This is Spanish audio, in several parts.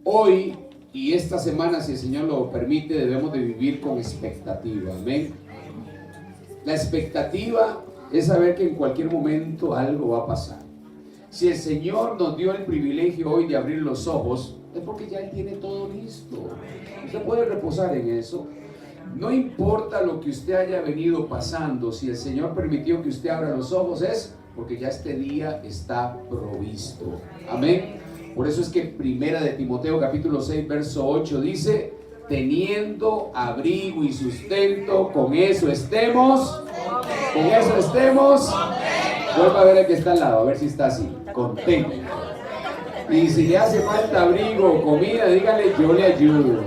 Hoy y esta semana, si el Señor lo permite, debemos de vivir con expectativa. Amén. La expectativa es saber que en cualquier momento algo va a pasar. Si el Señor nos dio el privilegio hoy de abrir los ojos, es porque ya Él tiene todo listo. Usted puede reposar en eso. No importa lo que usted haya venido pasando, si el Señor permitió que usted abra los ojos, es porque ya este día está provisto. Amén. Por eso es que Primera de Timoteo capítulo 6 verso 8 dice: teniendo abrigo y sustento, con eso estemos. Vuelva a ver el que está al lado, a ver si está así, contento. Y si le hace falta abrigo o comida, dígale: yo le ayudo.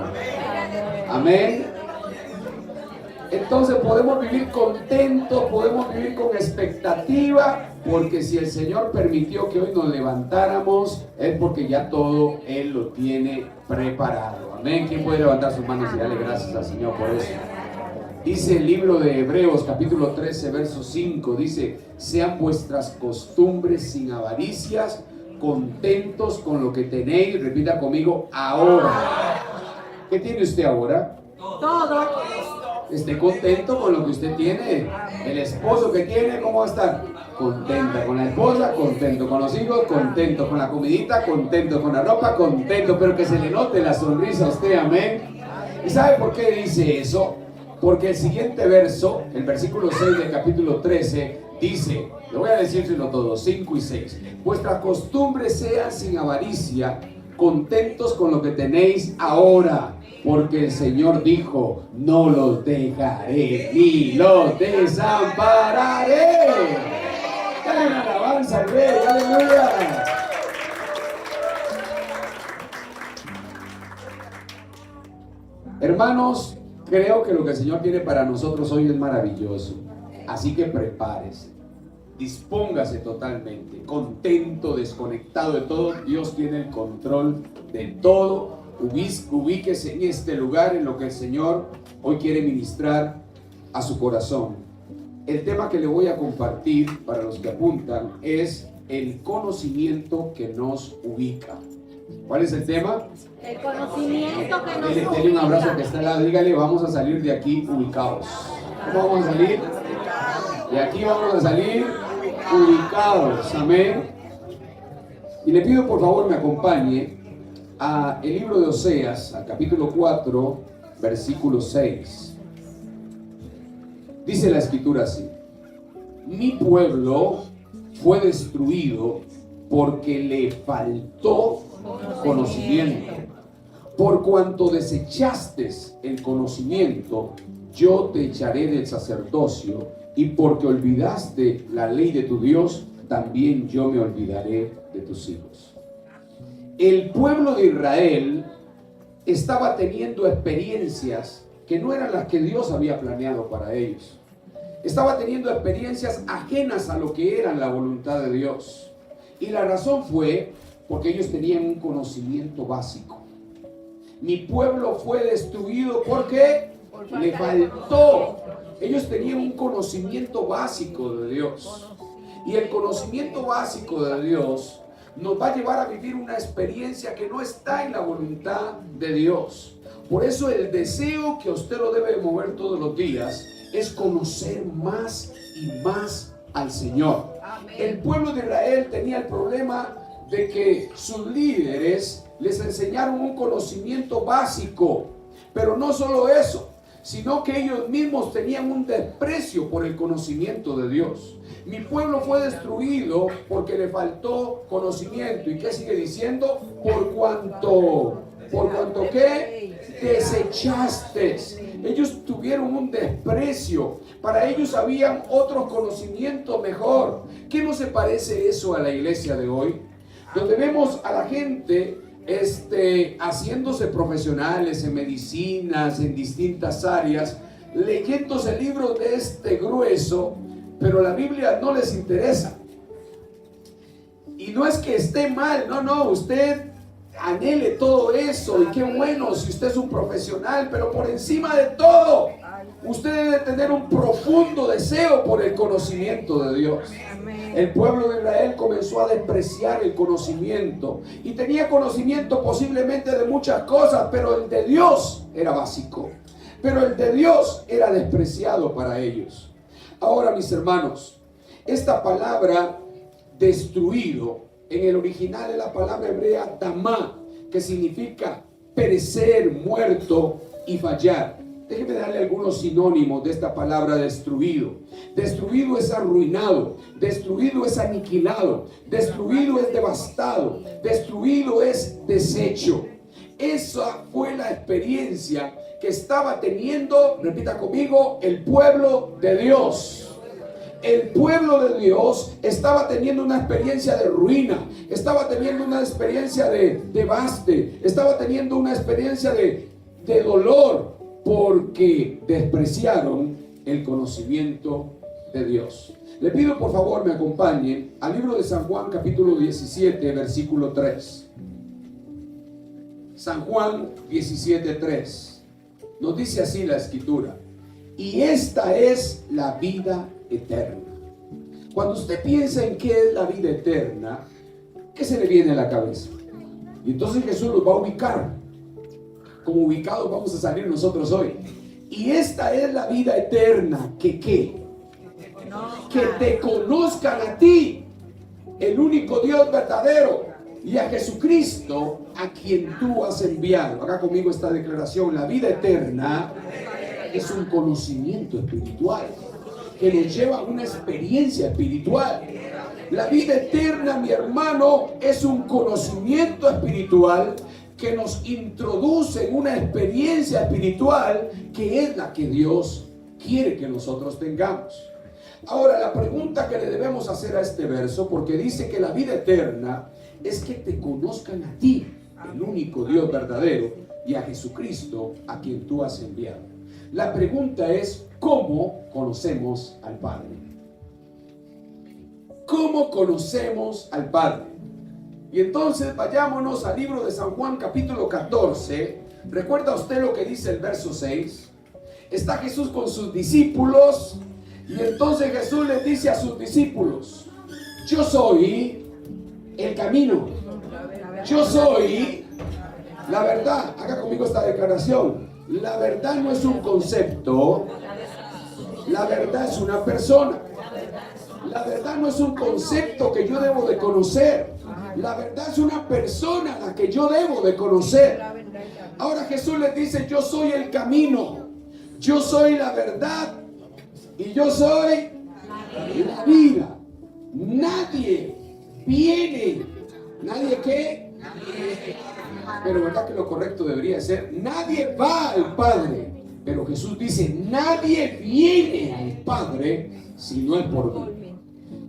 Amén. Entonces podemos vivir contentos, podemos vivir con expectativa, porque si el Señor permitió que hoy nos levantáramos, es porque ya todo Él lo tiene preparado. Amén. ¿Quién puede levantar sus manos y darle gracias al Señor por eso? Dice el libro de Hebreos capítulo 13 verso 5, dice: sean vuestras costumbres sin avaricias, contentos con lo que tenéis. Repita conmigo: ahora. ¿Qué tiene usted ahora? Todo. Esté contento con lo que usted tiene. El esposo que tiene, ¿cómo va a estar? Contenta con la esposa, contento con los hijos, contento con la comidita, contento con la ropa, contento, pero que se le note la sonrisa a usted. Amén. ¿Y sabe por qué dice eso? Porque el siguiente verso, el versículo 6 del capítulo 13, dice, le voy a decírselo todo, 5 y 6: vuestras costumbres sean sin avaricia, contentos con lo que tenéis ahora, porque el Señor dijo: no los dejaré ni los desampararé. Dale una alabanza al Rey, aleluya. Hermanos, creo que lo que el Señor tiene para nosotros hoy es maravilloso. Así que prepárese, dispóngase totalmente, contento, desconectado de todo. Dios tiene el control de todo. Ubíquese en este lugar, en lo que el Señor hoy quiere ministrar a su corazón. El tema que le voy a compartir para los que apuntan es el conocimiento que nos ubica. ¿Cuál es el tema? El conocimiento que nos ubica. Dele un abrazo que está al lado, dígale: vamos a salir de aquí ubicados. ¿Cómo vamos a salir? De aquí vamos a salir ubicados. Amén. Y le pido por favor me acompañe a el libro de Oseas, al capítulo 4, versículo 6. Dice la escritura así: mi pueblo fue destruido porque le faltó conocimiento. Por cuanto desechaste el conocimiento, yo te echaré del sacerdocio, y porque olvidaste la ley de tu Dios, también yo me olvidaré de tus hijos. El pueblo de Israel estaba teniendo experiencias que no eran las que Dios había planeado para ellos. Estaba teniendo experiencias ajenas a lo que era la voluntad de Dios. Y la razón fue porque ellos tenían un conocimiento básico. Mi pueblo fue destruido porque le faltó. Ellos tenían un conocimiento básico de Dios. Y el conocimiento básico de Dios nos va a llevar a vivir una experiencia que no está en la voluntad de Dios. Por eso el deseo que usted lo debe mover todos los días es conocer más y más al Señor. El pueblo de Israel tenía el problema de que sus líderes les enseñaron un conocimiento básico, pero no solo eso, sino que ellos mismos tenían un desprecio por el conocimiento de Dios. Mi pueblo fue destruido porque le faltó conocimiento. ¿Y qué sigue diciendo? Por cuanto ¿qué? Desechaste. Ellos tuvieron un desprecio. Para ellos habían otros conocimientos mejor. ¿Qué no se parece eso a la iglesia de hoy? Donde vemos a la gente haciéndose profesionales en medicinas, en distintas áreas, leyéndose libros de este grueso, pero la Biblia no les interesa. Y no es que esté mal, no, usted anhele todo eso y qué bueno si usted es un profesional, pero por encima de todo, Usted debe tener un profundo deseo por el conocimiento de Dios. El pueblo de Israel comenzó a despreciar el conocimiento y tenía conocimiento posiblemente de muchas cosas, pero el de Dios era básico. Pero el de Dios era despreciado para ellos. Ahora, mis hermanos, esta palabra destruido, en el original es la palabra hebrea tamá, que significa perecer, muerto y fallar. Déjeme darle algunos sinónimos de esta palabra destruido. Destruido es arruinado, destruido es aniquilado, destruido es devastado, destruido es deshecho. Esa fue la experiencia que estaba teniendo, repita conmigo, el pueblo de Dios. El pueblo de Dios estaba teniendo una experiencia de ruina, estaba teniendo una experiencia de devaste, estaba teniendo una experiencia de dolor, porque despreciaron el conocimiento de Dios. Le pido por favor me acompañen al libro de San Juan capítulo 17 versículo 3. San Juan 17:3. Nos dice así la escritura: y esta es la vida eterna. Cuando usted piensa en qué es la vida eterna, ¿qué se le viene a la cabeza? Y entonces Jesús los va a ubicar. Como ubicados vamos a salir nosotros hoy. Y esta es la vida eterna. ¿Que qué? Que te conozcan a ti, el único Dios verdadero, y a Jesucristo, a quien tú has enviado. Haga conmigo esta declaración: la vida eterna es un conocimiento espiritual que nos lleva a una experiencia espiritual. La vida eterna, mi hermano, es un conocimiento espiritual que nos introduce en una experiencia espiritual que es la que Dios quiere que nosotros tengamos. Ahora, la pregunta que le debemos hacer a este verso, porque dice que la vida eterna es que te conozcan a ti, el único Dios verdadero, y a Jesucristo, a quien tú has enviado. La pregunta es: ¿cómo conocemos al Padre? ¿Cómo conocemos al Padre? Y entonces vayámonos al libro de San Juan capítulo 14. ¿Recuerda usted lo que dice el verso 6? Está Jesús con sus discípulos y entonces Jesús les dice a sus discípulos: yo soy el camino, yo soy la verdad. Haga conmigo esta declaración: la verdad no es un concepto, la verdad es una persona. La verdad no es un concepto que yo debo de conocer. La verdad es una persona a la que yo debo de conocer. Ahora Jesús les dice: yo soy el camino, yo soy la verdad y yo soy la vida. Nadie viene. ¿Nadie qué? Pero verdad que lo correcto debería ser: nadie va al Padre. Pero Jesús dice: nadie viene al Padre si no es por mí.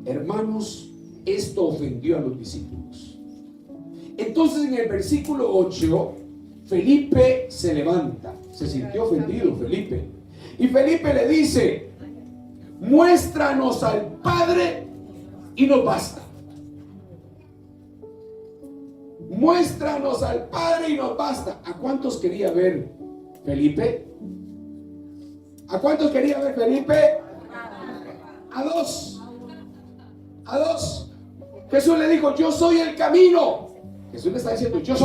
Hermanos, esto ofendió a los discípulos. Entonces en el versículo 8, Felipe se levanta. Se sintió ofendido Felipe. Y Felipe le dice: muéstranos al Padre y nos basta. Muéstranos al Padre y nos basta. ¿A cuántos quería ver Felipe? ¿A cuántos quería ver Felipe? A dos. A dos. Jesús le dijo: yo soy el camino. Jesús le está diciendo: yo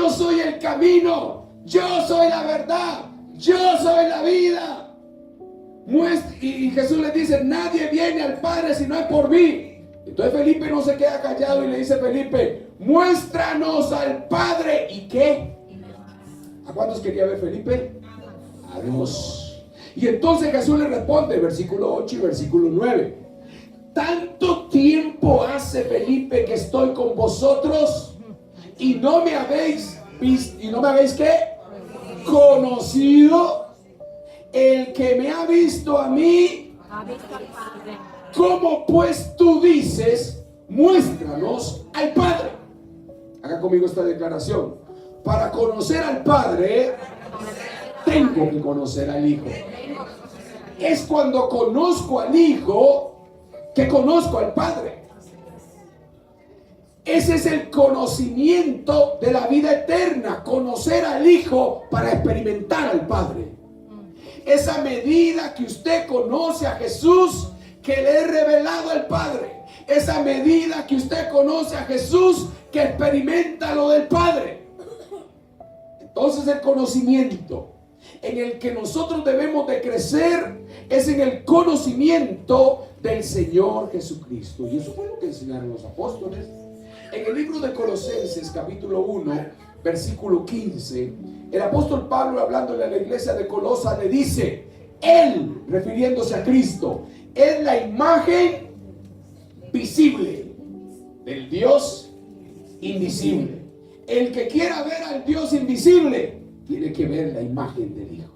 soy el camino, yo soy la verdad, yo soy la vida. Y Jesús le dice: nadie viene al Padre si no es por mí. Entonces Felipe no se queda callado y le dice: Felipe, muéstranos al Padre. ¿Y qué? ¿A cuántos quería ver Felipe? A dos. Y entonces Jesús le responde, versículo 8 y versículo 9: tanto tiempo hace, Felipe, que estoy con vosotros y no me habéis visto, y no me habéis ¿qué? Conocido. El que me ha visto a mí, ¿cómo pues tú dices: muéstranos al Padre? Haga conmigo esta declaración: para conocer al Padre tengo que conocer al Hijo. Es cuando conozco al Hijo que conozco al Padre. Ese es el conocimiento de la vida eterna, conocer al Hijo para experimentar al Padre. Esa medida que usted conoce a Jesús, que le he revelado al Padre. Esa medida que usted conoce a Jesús, que experimenta lo del Padre. Entonces el conocimiento en el que nosotros debemos de crecer es en el conocimiento del Señor Jesucristo. Y eso fue lo que enseñaron los apóstoles. En el libro de Colosenses, capítulo 1, versículo 15, el apóstol Pablo, hablándole a la iglesia de Colosa, le dice: Él, refiriéndose a Cristo, es la imagen visible del Dios invisible. El que quiera ver al Dios invisible tiene que ver la imagen del Hijo.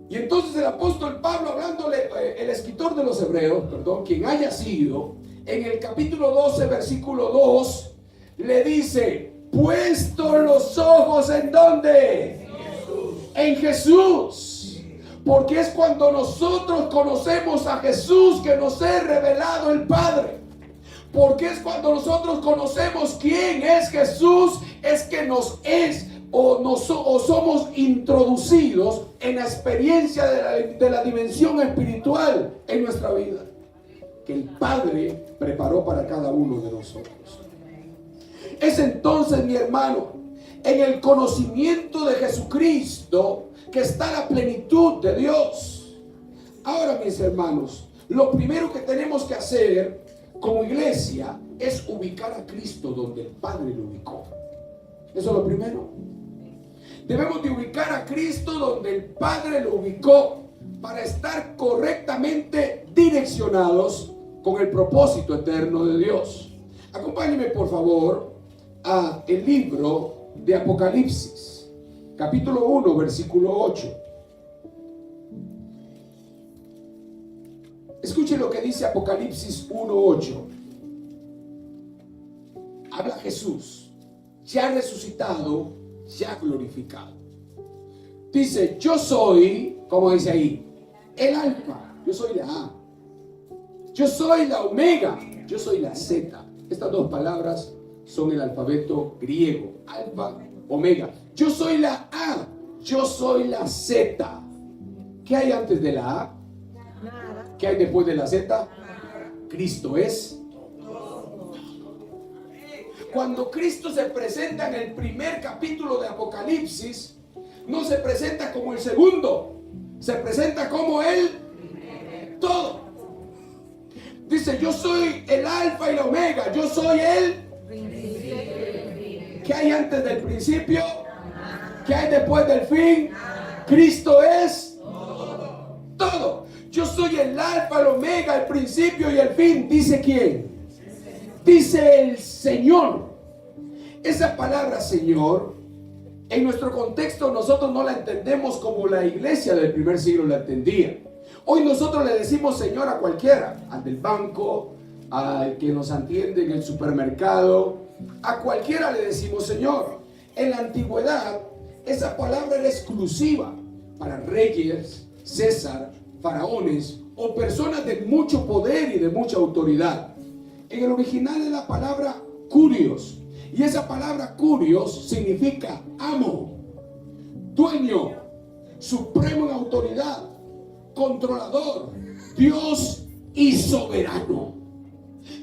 Y entonces el apóstol Pablo, hablándole, el escritor de los Hebreos, perdón, quien haya sido, en el capítulo 12, versículo 2, le dice: puesto los ojos ¿en dónde? En Jesús. Porque es cuando nosotros conocemos a Jesús que nos ha revelado el Padre. Porque es cuando nosotros conocemos quién es Jesús, es que nos es o somos introducidos en la experiencia de la dimensión espiritual en nuestra vida, que el Padre preparó para cada uno de nosotros. Es entonces, mi hermano, en el conocimiento de Jesucristo que está la plenitud de Dios. Ahora, mis hermanos, lo primero que tenemos que hacer como iglesia es ubicar a Cristo donde el Padre lo ubicó. Eso es lo primero. Debemos de ubicar a Cristo donde el Padre lo ubicó para estar correctamente direccionados con el propósito eterno de Dios. Acompáñenme, por favor, a el libro de Apocalipsis, capítulo 1, versículo 8. Escuchen lo que dice Apocalipsis 1:8. Habla Jesús, ya resucitado, ya glorificado. Dice: yo soy, como dice ahí, el alfa, yo soy la A, yo soy la omega, yo soy la Z. Estas dos palabras son el alfabeto griego, alfa, omega. Yo soy la A, yo soy la Z. ¿Qué hay antes de la A? ¿Qué hay después de la Z? Cristo es. Cuando Cristo se presenta en el primer capítulo de Apocalipsis, no se presenta como el segundo, se presenta como el todo. Dice: yo soy el alfa y la omega, yo soy el. ¿Qué hay antes del principio? ¿Qué hay después del fin? Cristo es todo. Yo soy el alfa, el omega, el principio y el fin. ¿Dice quién? Dice el Señor. Esa palabra Señor, en nuestro contexto nosotros no la entendemos como la iglesia del primer siglo la entendía. Hoy nosotros le decimos Señor a cualquiera, al del banco, al que nos atiende en el supermercado, a cualquiera le decimos Señor. En la antigüedad esa palabra era exclusiva para reyes, César, faraones o personas de mucho poder y de mucha autoridad. En el original es la palabra curios, y esa palabra curios significa amo, dueño, supremo en autoridad, controlador, Dios y soberano.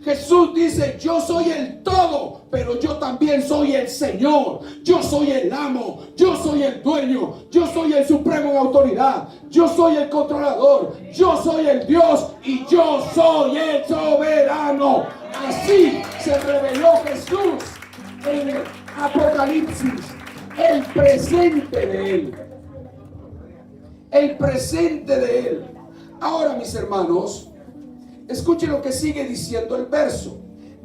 Jesús dice: yo soy el todo, pero yo también soy el Señor. Yo soy el amo, yo soy el dueño, yo soy el supremo en autoridad, yo soy el controlador, yo soy el Dios y yo soy el soberano. Así se reveló Jesús en el Apocalipsis, el presente de Él. El presente de Él. Ahora, mis hermanos, escuchen lo que sigue diciendo el verso.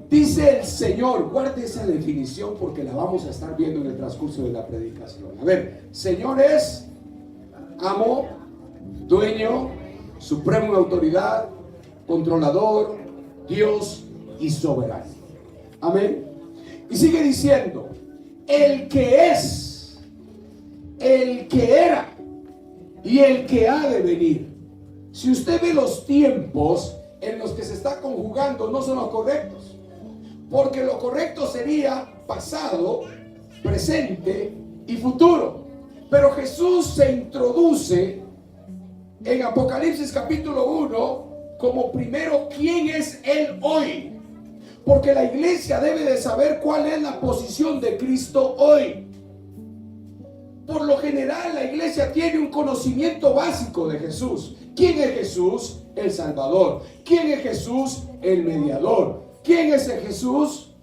Dice el Señor, guarde esa definición porque la vamos a estar viendo en el transcurso de la predicación. A ver, Señor es amo, dueño, supremo en autoridad, controlador, Dios y soberano. Amén. Y sigue diciendo: el que es, el que era y el que ha de venir. Si usted ve los tiempos en los que se está conjugando, no son los correctos. porque lo correcto sería pasado, presente y futuro. Pero Jesús se introduce en Apocalipsis capítulo 1 como primero quién es Él hoy. Porque la iglesia debe de saber cuál es la posición de Cristo hoy. Por lo general, la iglesia tiene un conocimiento básico de Jesús. ¿Quién es Jesús? El Salvador. ¿Quién es Jesús? El mediador. ¿Quién es el Jesús?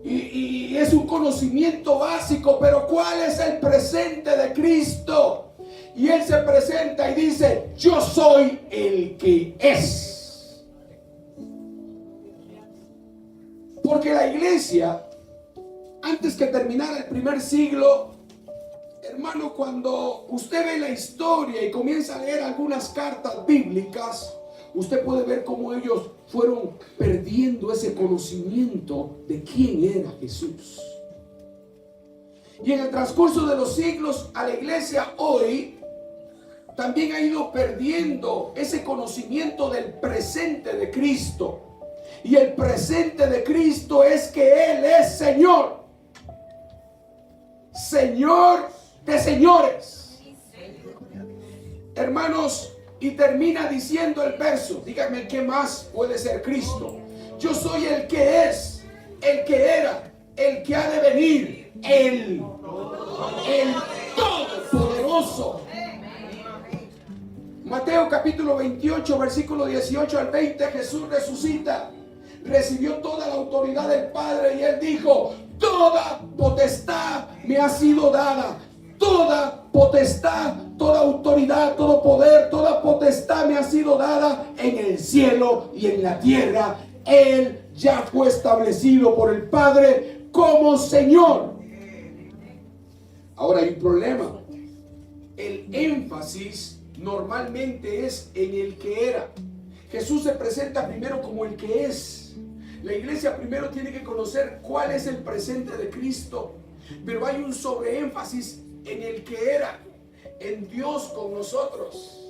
Y es un conocimiento básico, pero ¿cuál es el presente de Cristo? Y Él se presenta y dice: yo soy el que es. Porque la iglesia, antes que terminara el primer siglo, hermano, cuando usted ve la historia y comienza a leer algunas cartas bíblicas, usted puede ver cómo ellos fueron perdiendo ese conocimiento de quién era Jesús. Y en el transcurso de los siglos, a la iglesia hoy también ha ido perdiendo ese conocimiento del presente de Cristo. Y el presente de Cristo es que Él es Señor. Señor de señores. Hermanos, y termina diciendo el verso, díganme qué más puede ser Cristo. Yo soy el que es, el que era, el que ha de venir, el Todopoderoso. Mateo capítulo 28, versículo 18 al 20, Jesús resucita, recibió toda la autoridad del Padre y Él dijo: toda potestad me ha sido dada. Toda potestad, toda autoridad, todo poder, toda potestad me ha sido dada en el cielo y en la tierra. Él ya fue establecido por el Padre como Señor. Ahora hay un problema. El énfasis normalmente es en el que era. Jesús se presenta primero como el que es. La iglesia primero tiene que conocer cuál es el presente de Cristo. Pero hay un sobreénfasis en el que era, en Dios con nosotros.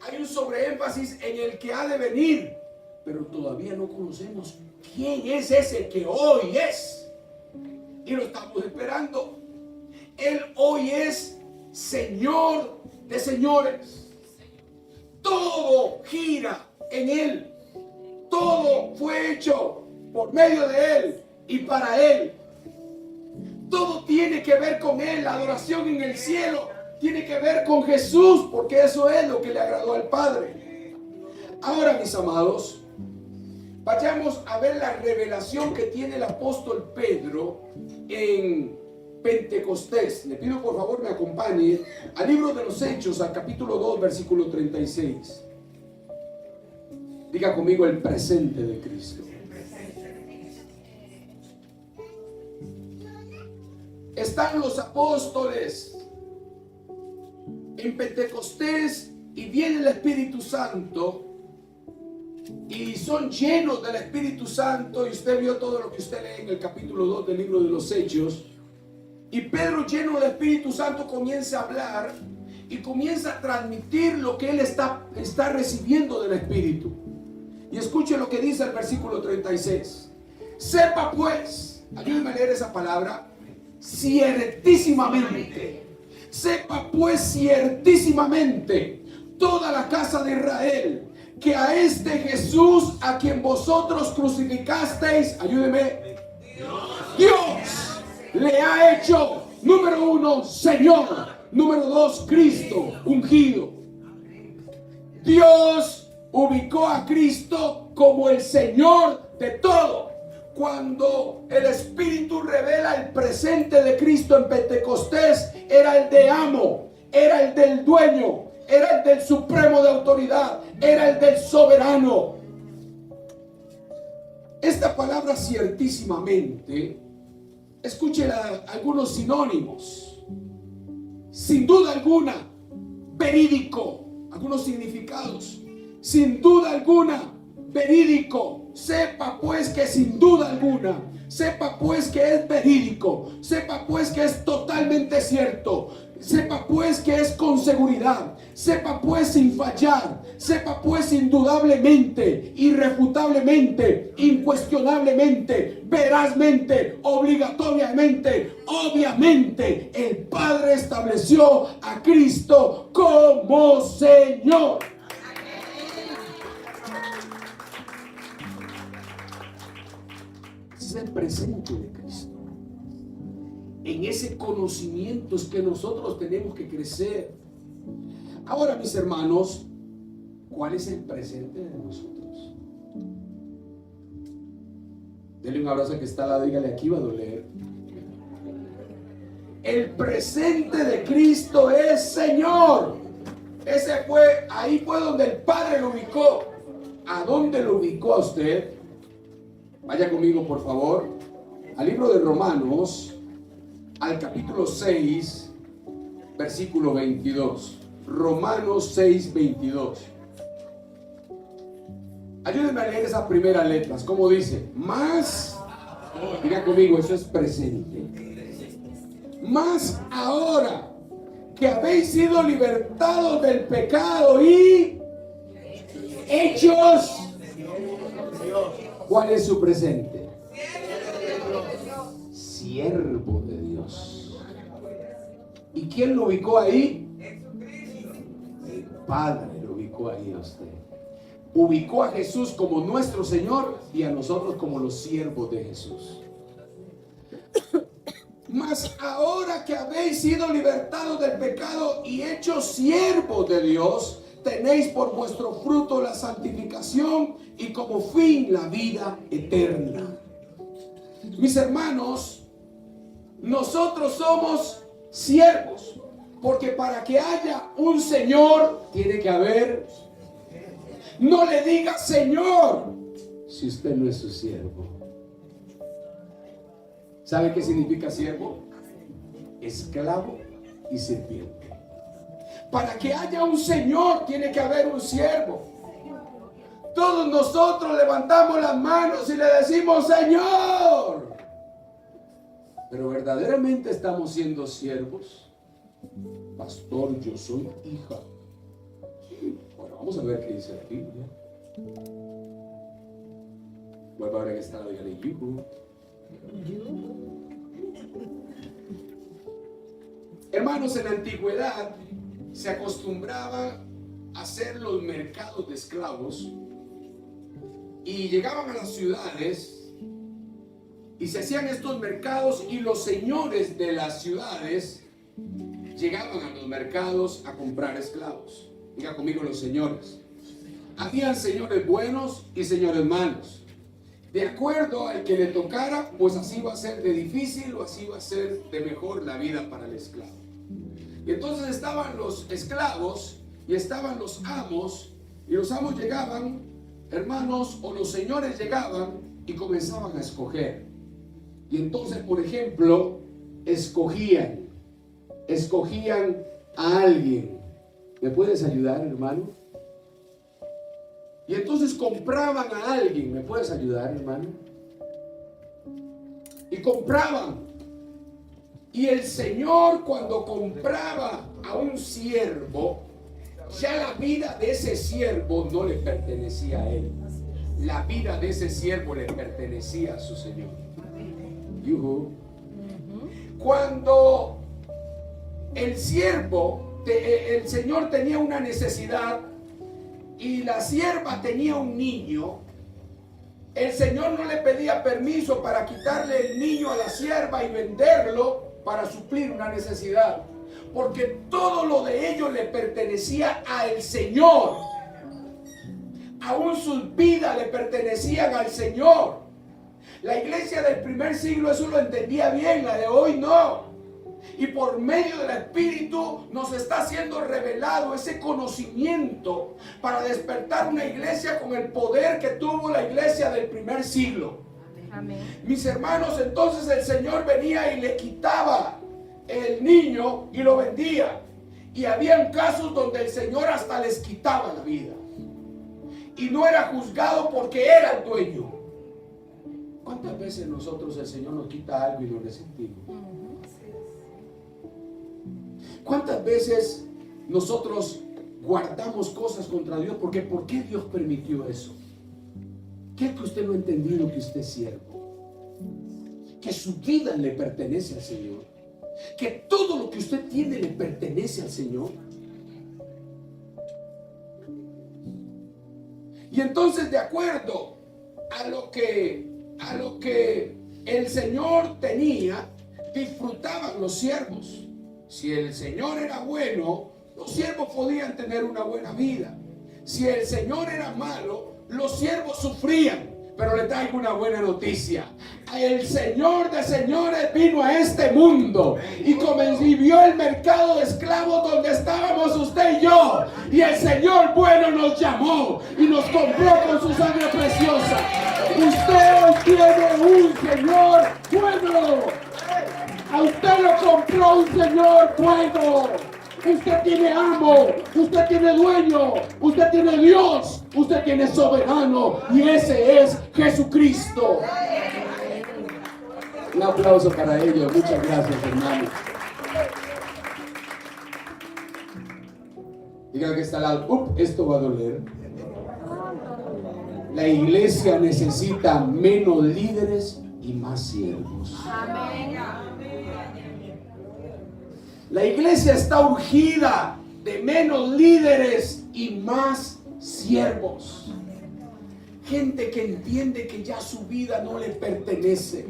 Hay un sobreénfasis en el que ha de venir, pero todavía no conocemos quién es ese que hoy es. Y lo estamos esperando. Él hoy es Señor de señores. Todo gira en Él. Todo fue hecho por medio de Él y para Él. Todo tiene que ver con Él. La adoración en el cielo tiene que ver con Jesús, porque eso es lo que le agradó al Padre. Ahora, mis amados, vayamos a ver la revelación que tiene el apóstol Pedro en Pentecostés. Le pido por favor me acompañe al libro de los Hechos, al capítulo 2, versículo 36. Diga conmigo: el presente de Cristo. Están los apóstoles en Pentecostés y viene el Espíritu Santo y son llenos del Espíritu Santo, y usted vio todo lo que usted lee en el capítulo 2 del libro de los Hechos. Y Pedro, lleno del Espíritu Santo, comienza a hablar y comienza a transmitir lo que él está recibiendo del Espíritu. Y escuche lo que dice el versículo 36. Sepa pues, ayúdeme a leer esa palabra, ciertísimamente. Sepa pues ciertísimamente toda la casa de Israel, que a este Jesús a quien vosotros crucificasteis, ayúdeme, Dios le ha hecho, número 1, Señor, número 2, Cristo ungido. Dios ubicó a Cristo como el Señor de todo. Cuando el Espíritu revela el presente de Cristo en Pentecostés, era el de amo, era el del dueño, era el del supremo de autoridad, era el del soberano. Esta palabra ciertísimamente, escuchen algunos sinónimos. Sin duda alguna, verídico, algunos significados. Sin duda alguna, verídico. Sepa pues que sin duda alguna, sepa pues que es verídico, sepa pues que es totalmente cierto. Sepa pues que es con seguridad, sepa pues sin fallar, sepa pues indudablemente, irrefutablemente, incuestionablemente, verazmente, obligatoriamente, obviamente, el Padre estableció a Cristo como Señor. Ese es el presente de Cristo. En ese conocimiento es que nosotros tenemos que crecer. Ahora, mis hermanos, ¿cuál es el presente de nosotros? Denle un abrazo al que está al lado, dígale, aquí va a doler. El presente de Cristo es Señor. Ahí fue donde el Padre lo ubicó. ¿A dónde lo ubicó a usted? Vaya conmigo, por favor, al libro de Romanos, al capítulo 6, versículo 22. Romanos 6, 22. Ayúdenme a leer esas primeras letras. ¿Cómo dice? Más, diga conmigo, eso es presente. Más ahora que habéis sido libertados del pecado y hechos. ¿Cuál es su presente? Siervo de Dios. ¿Y quién lo ubicó ahí? El Padre lo ubicó ahí a usted. Ubicó a Jesús como nuestro Señor y a nosotros como los siervos de Jesús. Mas ahora que habéis sido libertados del pecado y hechos siervos de Dios, tenéis por vuestro fruto la santificación y como fin la vida eterna. Mis hermanos, nosotros somos siervos, porque para que haya un Señor tiene que haber. No le diga Señor si usted no es su siervo. ¿Sabe qué significa siervo? Esclavo y sirviente. Para que haya un Señor tiene que haber un siervo. Todos nosotros levantamos las manos y le decimos Señor. Pero verdaderamente estamos siendo siervos. Pastor, yo soy hija. Bueno, vamos a ver qué dice la Biblia. Vuelvo a ver que está la Biblia. Hermanos, en la antigüedad se acostumbraba a hacer los mercados de esclavos y llegaban a las ciudades y se hacían estos mercados y los señores de las ciudades llegaban a los mercados a comprar esclavos. Diga conmigo los señores. Habían señores buenos y señores malos. De acuerdo al que le tocara, pues así va a ser de difícil o así va a ser de mejor la vida para el esclavo. Y entonces estaban los esclavos y estaban los amos, y los amos llegaban, hermanos, o los señores llegaban y comenzaban a escoger. Y entonces, por ejemplo, escogían a alguien. ¿Me puedes ayudar, hermano? Y entonces compraban a alguien. ¿Me puedes ayudar, hermano? Y compraban. Y el Señor, cuando compraba a un siervo, ya la vida de ese siervo no le pertenecía a él. La vida de ese siervo le pertenecía a su Señor. Cuando el siervo, el Señor tenía una necesidad y la sierva tenía un niño, el Señor no le pedía permiso para quitarle el niño a la sierva y venderlo para suplir una necesidad, porque todo lo de ellos le pertenecía al Señor. Aún sus vidas le pertenecían al Señor. La iglesia del primer siglo eso lo entendía bien, la de hoy no. Y por medio del Espíritu nos está siendo revelado ese conocimiento para despertar una iglesia con el poder que tuvo la iglesia del primer siglo. Amén. Mis hermanos, entonces el Señor venía y le quitaba el niño y lo vendía. Y habían casos donde el Señor hasta les quitaba la vida. Y no era juzgado porque era el dueño. ¿Cuántas veces nosotros el Señor nos quita algo y lo resentimos? ¿Cuántas veces nosotros guardamos cosas contra Dios? Porque ¿por qué Dios permitió eso? ¿Qué es que usted no ha entendido que usted es siervo? Que su vida le pertenece al Señor. Que todo lo que usted tiene le pertenece al Señor. Y entonces, de acuerdo a lo que el Señor tenía, disfrutaban los siervos. Si el Señor era bueno, los siervos podían tener una buena vida. Si el Señor era malo, los siervos sufrían. Pero le traigo una buena noticia. El Señor de señores vino a este mundo y vio el mercado de esclavos donde estábamos usted y yo. Y el Señor bueno nos llamó y nos compró con su sangre preciosa. Usted hoy tiene un Señor bueno. A usted lo compró un Señor bueno. Usted tiene amo, usted tiene dueño, usted tiene Dios, usted tiene soberano, y ese es Jesucristo. Un aplauso para ellos. Muchas gracias, hermanos. Digan que está al lado. Esto va a doler. La iglesia necesita menos líderes y más siervos. Amén. La iglesia está urgida de menos líderes y más siervos. Gente que entiende que ya su vida no le pertenece.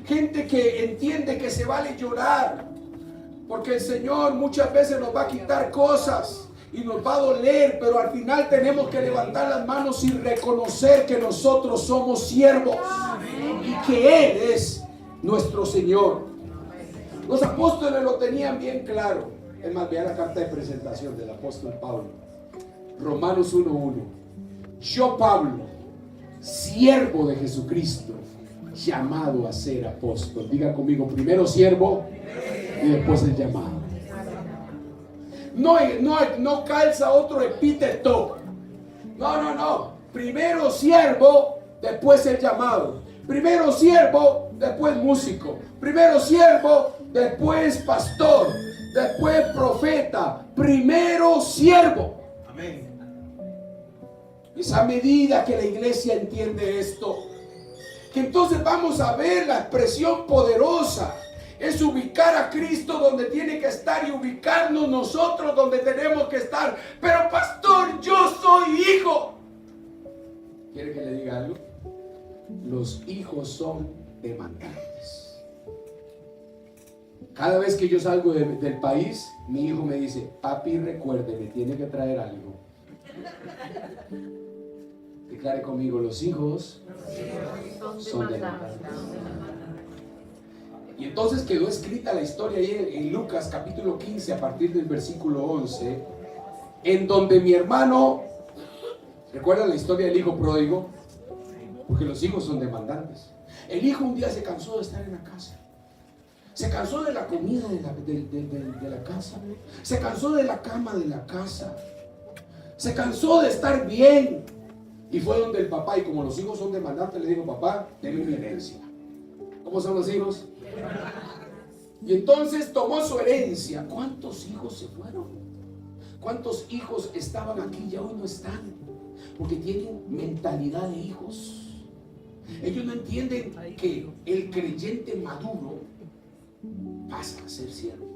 Gente que entiende que se vale llorar, porque el Señor muchas veces nos va a quitar cosas y nos va a doler, pero al final tenemos que levantar las manos y reconocer que nosotros somos siervos y que Él es nuestro Señor. Los apóstoles lo tenían bien claro. Es más, vea la carta de presentación del apóstol Pablo. Romanos 1:1. Yo, Pablo, siervo de Jesucristo, llamado a ser apóstol. Diga conmigo, primero siervo y después el llamado. No calza otro epíteto. No. Primero siervo, después el llamado. Primero siervo, después músico. Primero siervo, después pastor. Después profeta. Primero siervo. Amén. Es a medida que la iglesia entiende esto, que entonces vamos a ver la expresión poderosa. Es ubicar a Cristo donde tiene que estar y ubicarnos nosotros donde tenemos que estar. Pero pastor, yo soy hijo. ¿Quiere que le diga algo? Los hijos son demandantes. Cada vez que yo salgo del país, mi hijo me dice, papi, recuerde, me tiene que traer algo. Declare conmigo, los hijos son demandantes. Y entonces quedó escrita la historia ahí en Lucas capítulo 15 a partir del versículo 11, en donde mi hermano, ¿recuerdan la historia del hijo pródigo? Porque los hijos son demandantes. El hijo un día se cansó de estar en la casa. Se cansó de la comida de la casa. Se cansó de la cama de la casa. Se cansó de estar bien. Y fue donde el papá, y como los hijos son demandantes, le dijo, papá, deme mi herencia. ¿Cómo son los hijos? Y entonces tomó su herencia. ¿Cuántos hijos se fueron? ¿Cuántos hijos estaban aquí y ya hoy no están? Porque tienen mentalidad de hijos. Ellos no entienden que el creyente maduro pasa a ser siervo.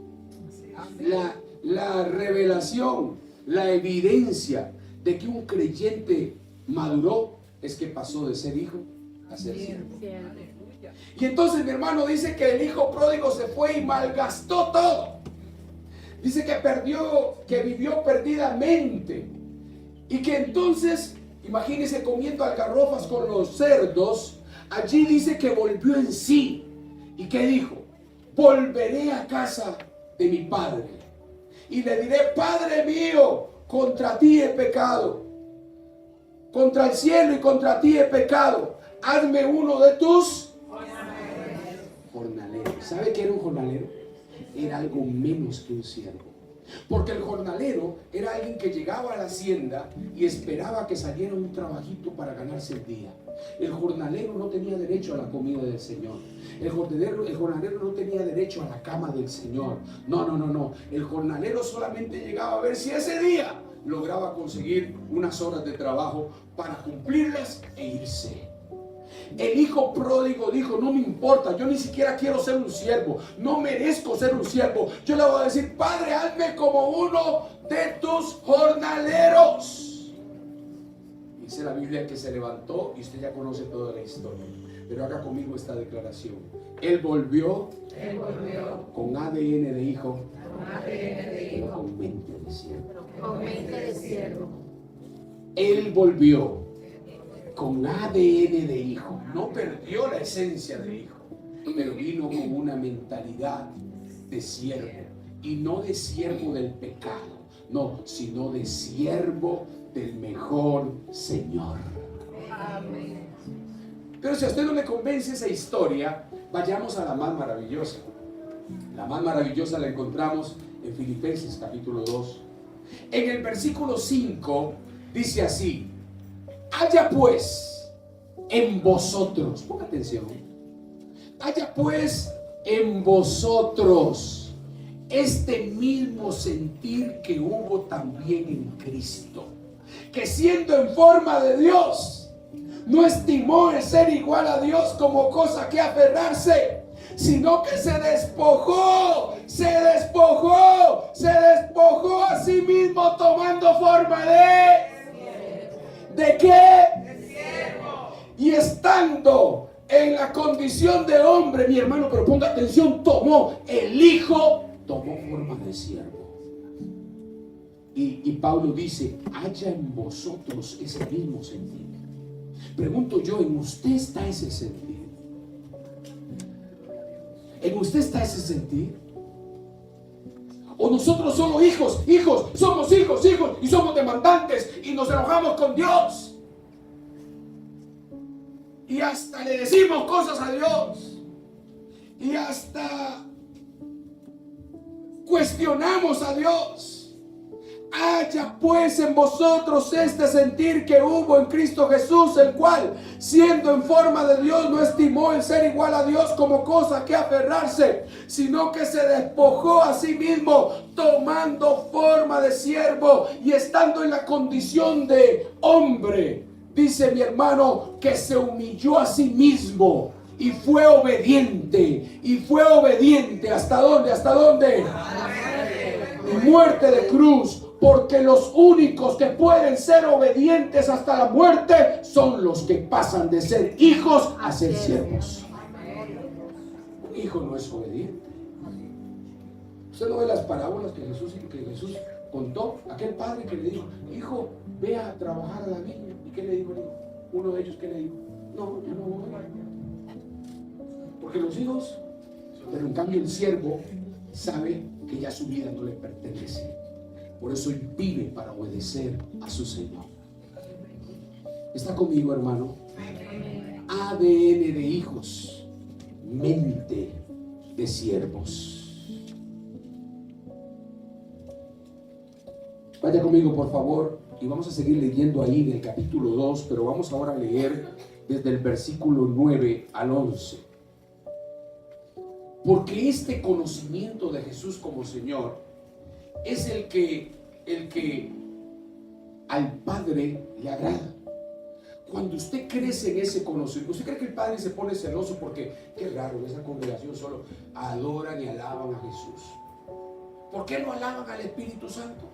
La revelación, la evidencia de que un creyente maduró es que pasó de ser hijo a ser siervo. Y entonces mi hermano dice que el hijo pródigo se fue y malgastó todo. Dice que vivió perdidamente. Y que entonces, imagínense comiendo algarrofas con los cerdos. Allí dice que volvió en sí. ¿Y qué dijo? Volveré a casa de mi padre y le diré, Padre mío, contra ti he pecado. Contra el cielo y contra ti he pecado. Hazme uno de tus jornaleros. ¿Sabe qué era un jornalero? Era algo menos que un siervo. Porque el jornalero era alguien que llegaba a la hacienda y esperaba que saliera un trabajito para ganarse el día. El jornalero no tenía derecho a la comida del Señor. El jornalero no tenía derecho a la cama del Señor. No. El jornalero solamente llegaba a ver si ese día lograba conseguir unas horas de trabajo para cumplirlas e irse. El hijo pródigo dijo: no me importa, yo ni siquiera quiero ser un siervo, no merezco ser un siervo. Yo le voy a decir: Padre, hazme como uno de tus jornaleros. Dice la Biblia que se levantó, y usted ya conoce toda la historia, pero haga conmigo esta declaración. Él volvió con ADN de hijo, con mente de siervo. Él volvió con ADN de hijo. No perdió la esencia de hijo, pero vino con una mentalidad de siervo. Y no de siervo del pecado, no, sino de siervo del mejor Señor. Amén. Pero si a usted no le convence esa historia, vayamos a la más maravillosa. La más maravillosa la encontramos en Filipenses capítulo 2. En el versículo 5 dice así: haya pues en vosotros, ponga atención, haya pues en vosotros este mismo sentir que hubo también en Cristo, que siendo en forma de Dios, no estimó el ser igual a Dios como cosa que aferrarse, sino que se despojó a sí mismo, tomando forma ¿de qué? De siervo. Y estando en la condición de hombre, mi hermano, pero ponga atención, el Hijo tomó forma de siervo. Y Pablo dice: haya en vosotros ese mismo sentir. Pregunto yo, ¿en usted está ese sentir? ¿En usted está ese sentir? ¿O nosotros somos hijos, somos hijos y somos demandantes y nos enojamos con Dios? Y hasta le decimos cosas a Dios. Y hasta cuestionamos a Dios. Haya pues en vosotros este sentir que hubo en Cristo Jesús, el cual, siendo en forma de Dios, no estimó el ser igual a Dios como cosa que aferrarse, sino que se despojó a sí mismo, tomando forma de siervo y estando en la condición de hombre. Dice mi hermano que se humilló a sí mismo y fue obediente. ¿Hasta dónde? ¿Hasta dónde? Muerte de cruz. Porque los únicos que pueden ser obedientes hasta la muerte son los que pasan de ser hijos a ser siervos. Un hijo no es obediente. Usted no ve las parábolas que Jesús contó. Aquel padre que le dijo: hijo, ve a trabajar a la viña. ¿Y qué le dijo el hijo? Uno de ellos, ¿qué le dijo? No, yo no voy. Porque los hijos, pero en cambio el siervo sabe que ya su vida no le pertenece. Por eso él vive para obedecer a su Señor. ¿Está conmigo, hermano? ADN de hijos, mente de siervos. Vaya conmigo, por favor, y vamos a seguir leyendo ahí en el capítulo 2, pero vamos ahora a leer desde el versículo 9 al 11. Porque este conocimiento de Jesús como Señor es el que al Padre le agrada. Cuando usted crece en ese conocimiento, ¿usted cree que el Padre se pone celoso porque qué raro, esa congregación solo adoran y alaban a Jesús? ¿Por qué no alaban al Espíritu Santo?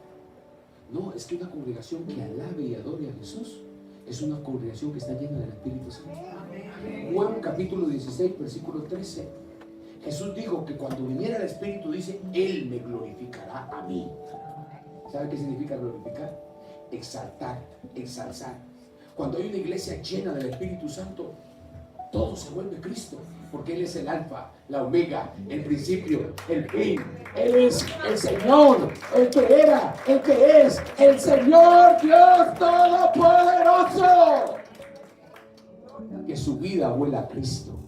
No, es que una congregación que alabe y adore a Jesús es una congregación que está llena del Espíritu Santo. Juan capítulo 16 versículo 13. Jesús dijo que cuando viniera el Espíritu, dice, Él me glorificará a mí. ¿Sabe qué significa glorificar? Exaltar, ensalzar. Cuando hay una iglesia llena del Espíritu Santo, todo se vuelve Cristo, porque Él es el alfa, la omega, el principio, el fin. Él es el Señor, el que era, el que es, el Señor Dios Todopoderoso. Que su vida huela a Cristo.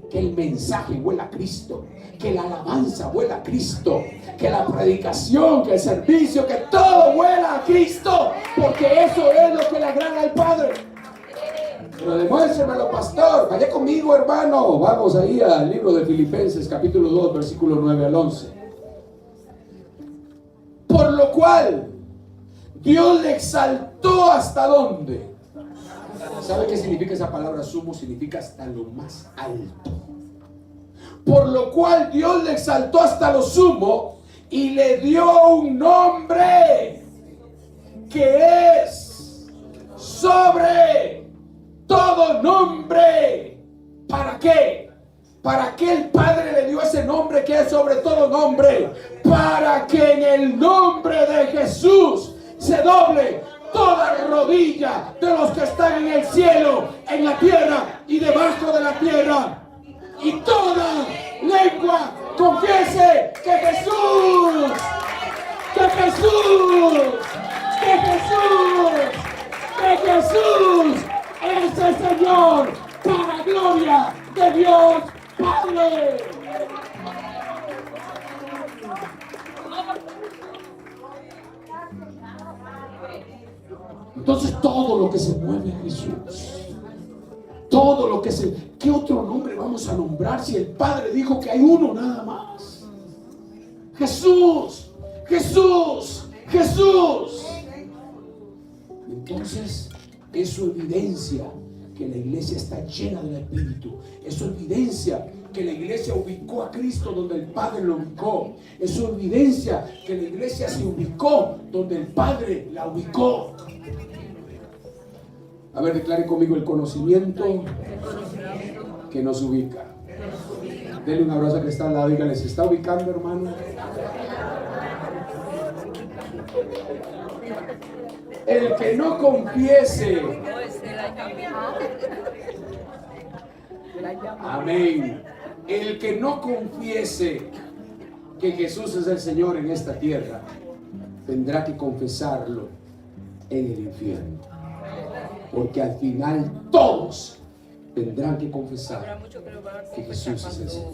que el mensaje huela a Cristo, que la alabanza huela a Cristo, que la predicación, que el servicio, que todo huela a Cristo, porque eso es lo que le agrada al Padre. Pero demuéstrenmelo, pastor. Vaya conmigo, hermano. Vamos ahí al libro de Filipenses, capítulo 2, versículo 9 al 11. Por lo cual Dios le exaltó hasta dónde. ¿Sabe qué significa esa palabra sumo? Significa hasta lo más alto. Por lo cual Dios le exaltó hasta lo sumo y le dio un nombre que es sobre todo nombre. ¿Para qué? ¿Para qué el Padre le dio ese nombre que es sobre todo nombre? Para que en el nombre de Jesús se doble toda rodilla de los que están en el cielo, en la tierra y debajo de la tierra. Y toda lengua confiese que Jesús es el Señor, para gloria de Dios Padre. Entonces todo lo que se mueve a Jesús, todo lo que se... ¿Qué otro nombre vamos a nombrar si el Padre dijo que hay uno nada más? Jesús, Jesús, Jesús. Entonces eso evidencia que la iglesia está llena del Espíritu. Eso evidencia que la iglesia ubicó a Cristo donde el Padre lo ubicó. Eso evidencia que la iglesia se ubicó donde el Padre la ubicó. A ver, declare conmigo: el conocimiento que nos ubica. Denle un abrazo que está al lado, dígale: ¿se está ubicando, hermano? El que no confiese, amén, el que no confiese que Jesús es el Señor en esta tierra, tendrá que confesarlo en el infierno. Porque al final todos tendrán que confesar que Jesús es el Señor.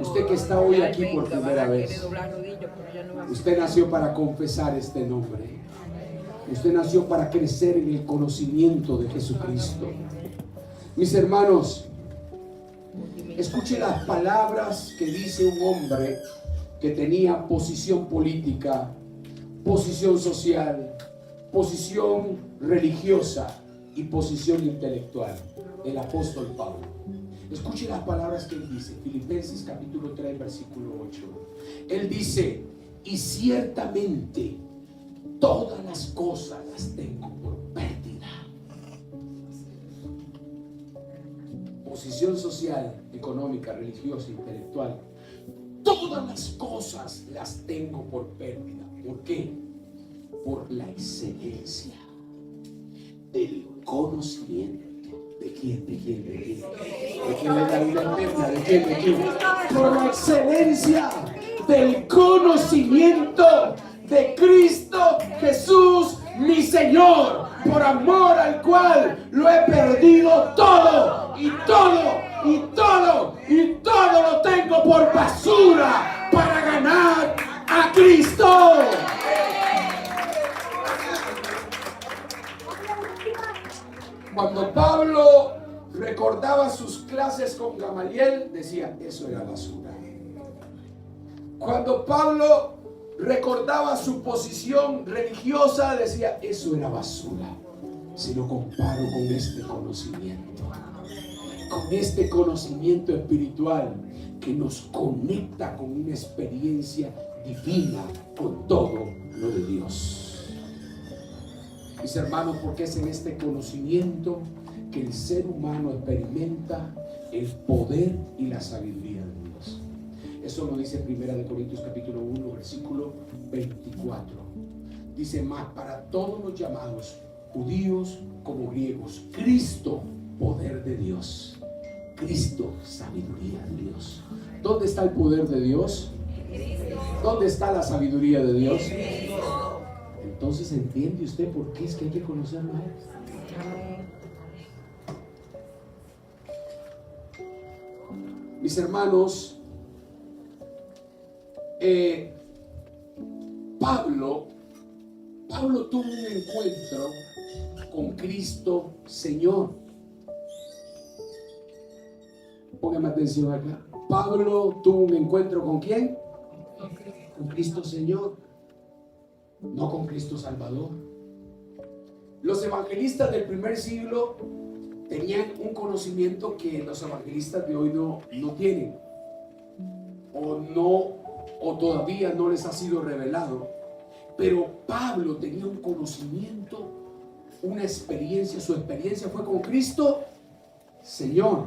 Usted que está hoy aquí por primera vez, usted nació para confesar este nombre. Usted nació para crecer en el conocimiento de Jesucristo. Mis hermanos, escuche las palabras que dice un hombre que tenía posición política, posición social, posición religiosa y posición intelectual, el apóstol Pablo. Escuche las palabras que él dice, Filipenses capítulo 3, versículo 8. Él dice: y ciertamente todas las cosas las tengo por pérdida. Posición social, económica, religiosa, intelectual. Todas las cosas las tengo por pérdida. ¿Por qué? Por la excelencia del conocimiento. ¿De quién? ¿De quién? ¿De quién? ¿De quién es la vida eterna? ¿De quién? ¿De quién? Por la excelencia del conocimiento de Cristo Jesús, mi Señor, por amor al cual lo he perdido todo, y todo, y todo, y todo lo tengo por basura para ganar a Cristo. Cuando Pablo recordaba sus clases con Gamaliel, decía: eso era basura. Cuando Pablo recordaba su posición religiosa, decía: eso era basura. Si lo comparo con este conocimiento espiritual que nos conecta con una experiencia divina con todo lo de Dios. Mis hermanos, porque es en este conocimiento que el ser humano experimenta el poder y la sabiduría de Dios. Eso lo dice 1 Corintios capítulo 1, versículo 24. Dice: más para todos los llamados, judíos como griegos, Cristo, poder de Dios. Cristo, sabiduría de Dios. ¿Dónde está el poder de Dios? ¿Dónde está la sabiduría de Dios? Entonces, ¿entiende usted por qué es que hay que conocerlo a Él? Mis hermanos, Pablo tuvo un encuentro con Cristo Señor. Póngame atención acá. Pablo tuvo un encuentro ¿con quién? Con Cristo Señor, no con Cristo Salvador. Los evangelistas del primer siglo tenían un conocimiento que los evangelistas de hoy no tienen, o todavía no les ha sido revelado. Pero Pablo tenía un conocimiento, una experiencia. Su experiencia fue con Cristo Señor.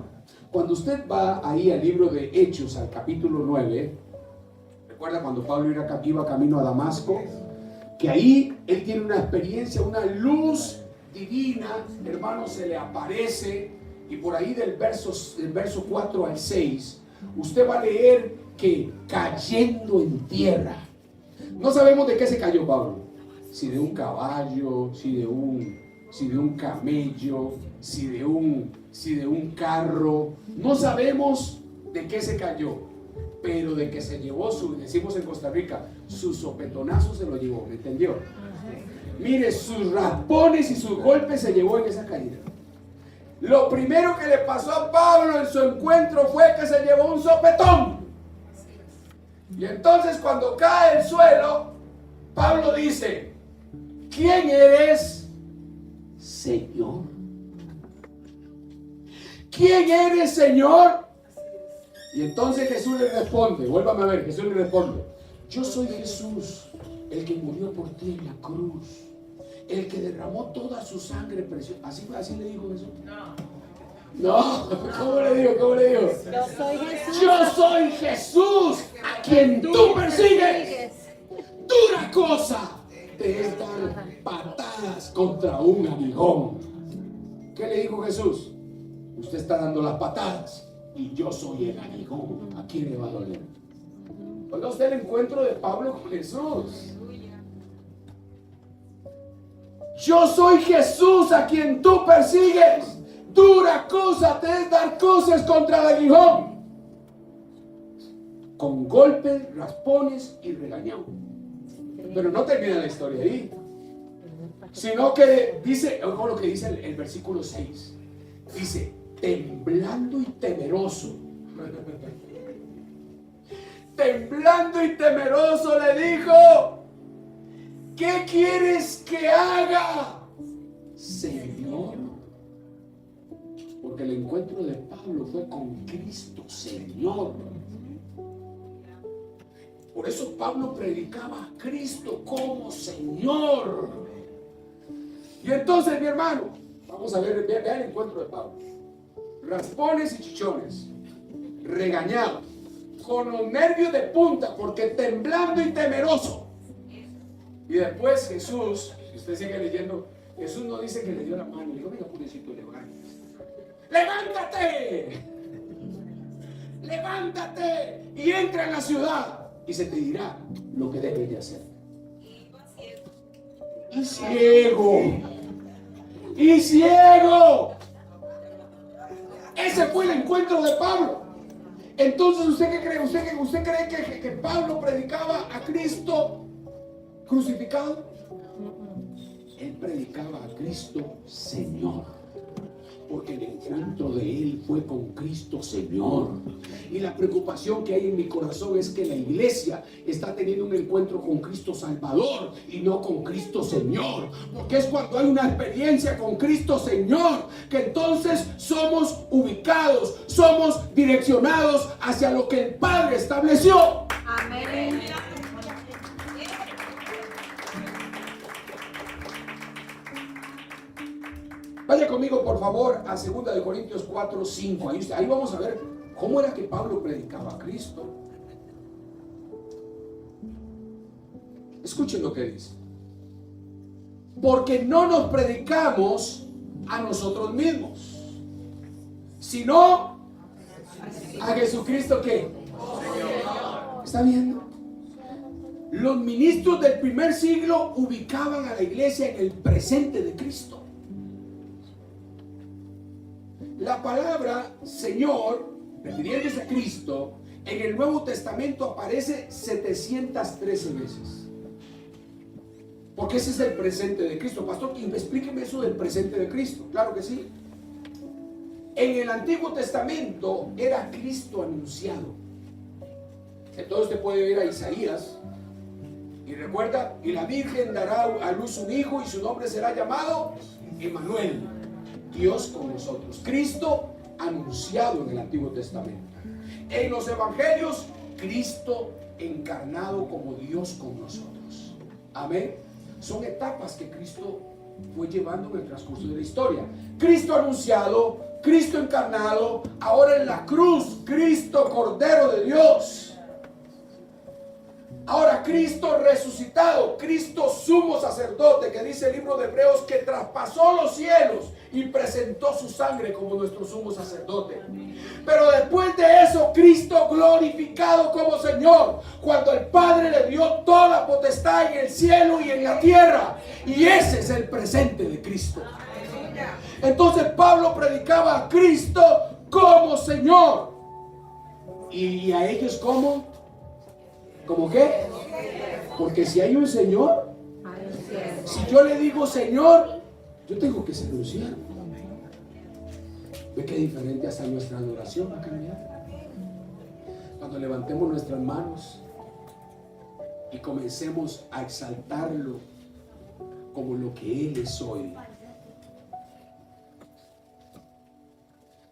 Cuando usted va ahí al libro de Hechos, al capítulo 9, recuerda cuando Pablo iba camino a Damasco, que ahí él tiene una experiencia, una luz divina, hermano, se le aparece, y por ahí del verso 4 al 6, usted va a leer que cayendo en tierra, no sabemos de qué se cayó Pablo, si de un caballo, si de un camello, si de un carro, no sabemos de qué se cayó, pero de que se llevó decimos en Costa Rica, su sopetonazo se lo llevó, ¿me entendió? Mire, sus raspones y sus golpes se llevó en esa caída. Lo primero que le pasó a Pablo en su encuentro fue que se llevó un sopetón. Y entonces cuando cae el suelo, Pablo dice: ¿quién eres, Señor? ¿Quién eres, Señor? Y entonces Jesús le responde, vuélvame a ver, Jesús le responde: yo soy Jesús, el que murió por ti en la cruz, el que derramó toda su sangre preciosa. ¿Así le dijo Jesús? No, ¿cómo le digo? Yo soy Jesús. Yo soy Jesús, a quien tú persigues. Dura cosa te es dar patadas contra un aguijón. ¿Qué le dijo Jesús? Usted está dando las patadas y yo soy el aguijón. ¿A quién le va a doler? Oiga usted el encuentro de Pablo con Jesús. Yo soy Jesús a quien tú persigues. Dura cosa te es dar cosas contra el aguijón. Con golpes, raspones y regañón. Pero no termina la historia ahí, sino que dice, ojo lo que dice el versículo 6. Dice: temblando y temeroso. Temblando y temeroso le dijo: ¿qué quieres que haga, Señor? Porque el encuentro de Pablo fue con Cristo Señor. Por eso Pablo predicaba a Cristo como Señor. Y entonces, mi hermano, vamos a ver, vean el encuentro de Pablo. Raspones y chichones, regañado, con los nervios de punta, porque temblando y temeroso. Y después Jesús, si usted sigue leyendo, Jesús no dice que le dio la mano, le dijo: venga, pobrecito, levántate, levántate y entra en la ciudad y se te dirá lo que debes de hacer. Y ciego. Ese fue el encuentro de Pablo. Entonces, ¿usted qué cree? ¿Usted cree que Pablo predicaba a Cristo crucificado? Él predicaba a Cristo Señor, porque el encuentro de él fue con Cristo Señor. Y la preocupación que hay en mi corazón es que la iglesia está teniendo un encuentro con Cristo Salvador y no con Cristo Señor, porque es cuando hay una experiencia con Cristo Señor que entonces somos ubicados, somos direccionados hacia lo que el Padre estableció. Amén. Vaya conmigo por favor a 2 Corintios 4, 5. Ahí vamos a ver cómo era que Pablo predicaba a Cristo. Escuchen lo que dice: porque no nos predicamos a nosotros mismos, sino a Jesucristo. ¿Qué? ¿Está viendo? Los ministros del primer siglo ubicaban a la iglesia en el presente de Cristo. La palabra Señor refiriéndose a Cristo, en el Nuevo Testamento aparece 713 veces. Porque ese es el presente de Cristo. Pastor, explíqueme eso del presente de Cristo. Claro que sí. En el Antiguo Testamento era Cristo anunciado. Entonces usted puede ir a Isaías y recuerda, y la Virgen dará a luz un hijo y su nombre será llamado Emmanuel, Dios con nosotros. Cristo anunciado en el Antiguo Testamento. En los Evangelios, Cristo encarnado como Dios con nosotros. Amén. Son etapas que Cristo fue llevando en el transcurso de la historia. Cristo anunciado, Cristo encarnado, ahora en la cruz, Cristo Cordero de Dios. Ahora Cristo resucitado, Cristo sumo sacerdote, que dice el libro de Hebreos que traspasó los cielos y presentó su sangre como nuestro sumo sacerdote. Pero después de eso, Cristo glorificado como Señor, cuando el Padre le dio toda potestad en el cielo y en la tierra. Y ese es el presente de Cristo. Entonces Pablo predicaba a Cristo como Señor. Y a ellos como... ¿Cómo qué? Porque si hay un Señor, si yo le digo Señor, yo tengo que ser un siervo. ¿Ve qué diferente hasta nuestra adoración va a cambiar? Cuando levantemos nuestras manos y comencemos a exaltarlo como lo que Él es hoy.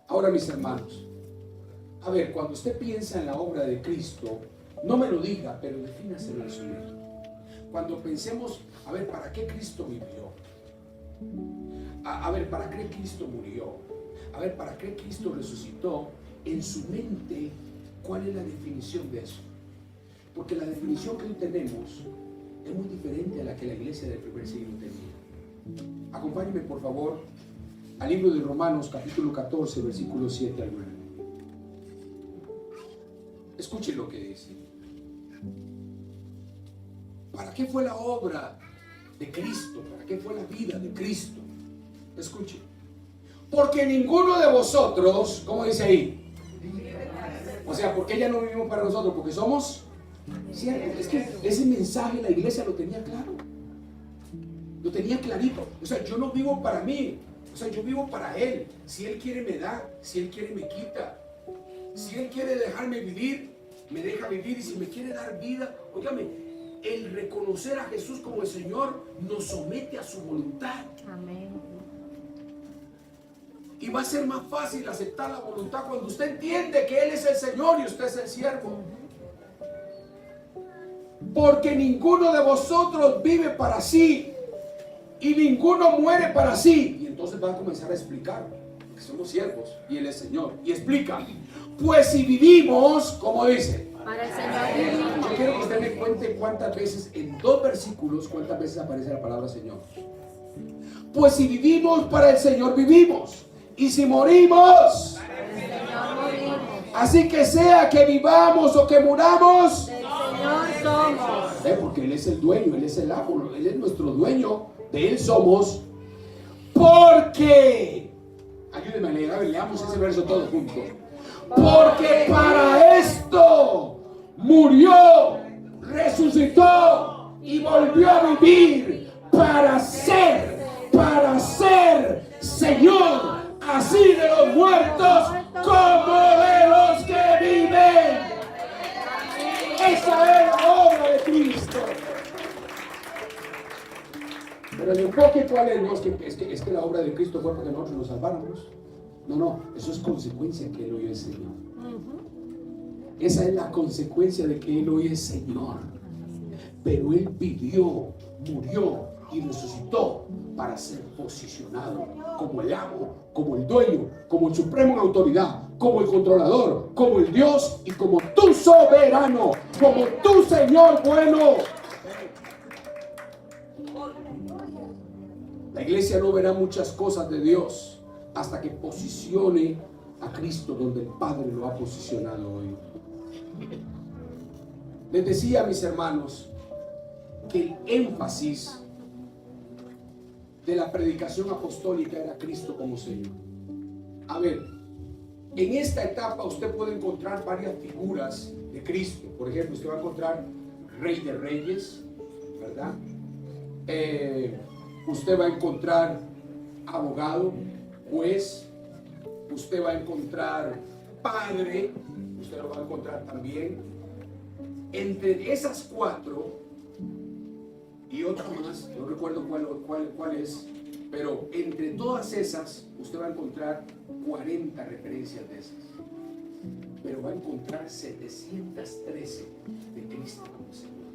Ahora, mis hermanos, a ver, cuando usted piensa en la obra de Cristo, no me lo diga, pero defínaselo en su mente. Cuando pensemos, a ver, ¿para qué Cristo vivió? A ver, ¿para qué Cristo murió? A ver, ¿para qué Cristo resucitó? En su mente, ¿cuál es la definición de eso? Porque la definición que hoy tenemos es muy diferente a la que la iglesia del primer siglo tenía. Acompáñenme, por favor, al libro de Romanos, capítulo 14, versículos 7 al 9. Escuchen lo que dice. ¿Para qué fue la obra de Cristo? ¿Para qué fue la vida de Cristo? Escuchen. Porque ninguno de vosotros, ¿cómo dice ahí? O sea, ¿por qué ya no vivimos para nosotros? Porque somos siervos. Es que ese mensaje la iglesia lo tenía claro. Lo tenía clarito. O sea, yo no vivo para mí. O sea, yo vivo para Él. Si Él quiere me da, si Él quiere me quita. Si Él quiere dejarme vivir, me deja vivir. Y si me quiere dar vida, óigame, el reconocer a Jesús como el Señor nos somete a su voluntad. Amén. Y va a ser más fácil aceptar la voluntad cuando usted entiende que Él es el Señor y usted es el siervo. Porque ninguno de vosotros vive para sí y ninguno muere para sí. Y entonces va a comenzar a explicar que somos siervos y Él es Señor. Y explica, pues si vivimos, como dice, Para el Señor vivimos. yo quiero que usted me cuente cuántas veces, en 2 versículos, cuántas veces aparece la palabra Señor. Pues si vivimos, para el Señor vivimos. Y si morimos, Para el Señor morimos. así que sea que vivamos o que muramos, Del Señor somos. porque Él es el dueño, Él es el amo, Él es nuestro dueño, de Él somos. Porque, ayúdenme a leer, a ver, leamos ese verso todos juntos. Porque para esto murió, resucitó y volvió a vivir para ser Señor, así de los muertos como de los que viven. Esa es la obra de Cristo. Pero el enfoque, ¿cuál es? No, es que la obra de Cristo fue para que nosotros nos salváramos. No, eso es consecuencia que Él hoy es Señor. Esa es la consecuencia de que Él hoy es Señor. Pero Él vivió, murió y resucitó para ser posicionado como el amo, como el dueño, como el supremo en autoridad, como el controlador, como el Dios y como tu soberano, como tu Señor bueno. La iglesia no verá muchas cosas de Dios hasta que posicione a Cristo donde el Padre lo ha posicionado hoy. Les decía a mis hermanos que el énfasis de la predicación apostólica era Cristo como Señor. A ver, En esta etapa usted puede encontrar varias figuras de Cristo. Por ejemplo, usted va a encontrar Rey de Reyes, ¿verdad? Usted va a encontrar abogado, juez. Usted va a encontrar padre. Usted lo va a encontrar también. Entre esas cuatro y otra más, no recuerdo cuál es, pero entre todas esas usted va a encontrar 40 referencias de esas, pero va a encontrar 713 de Cristo como Señor,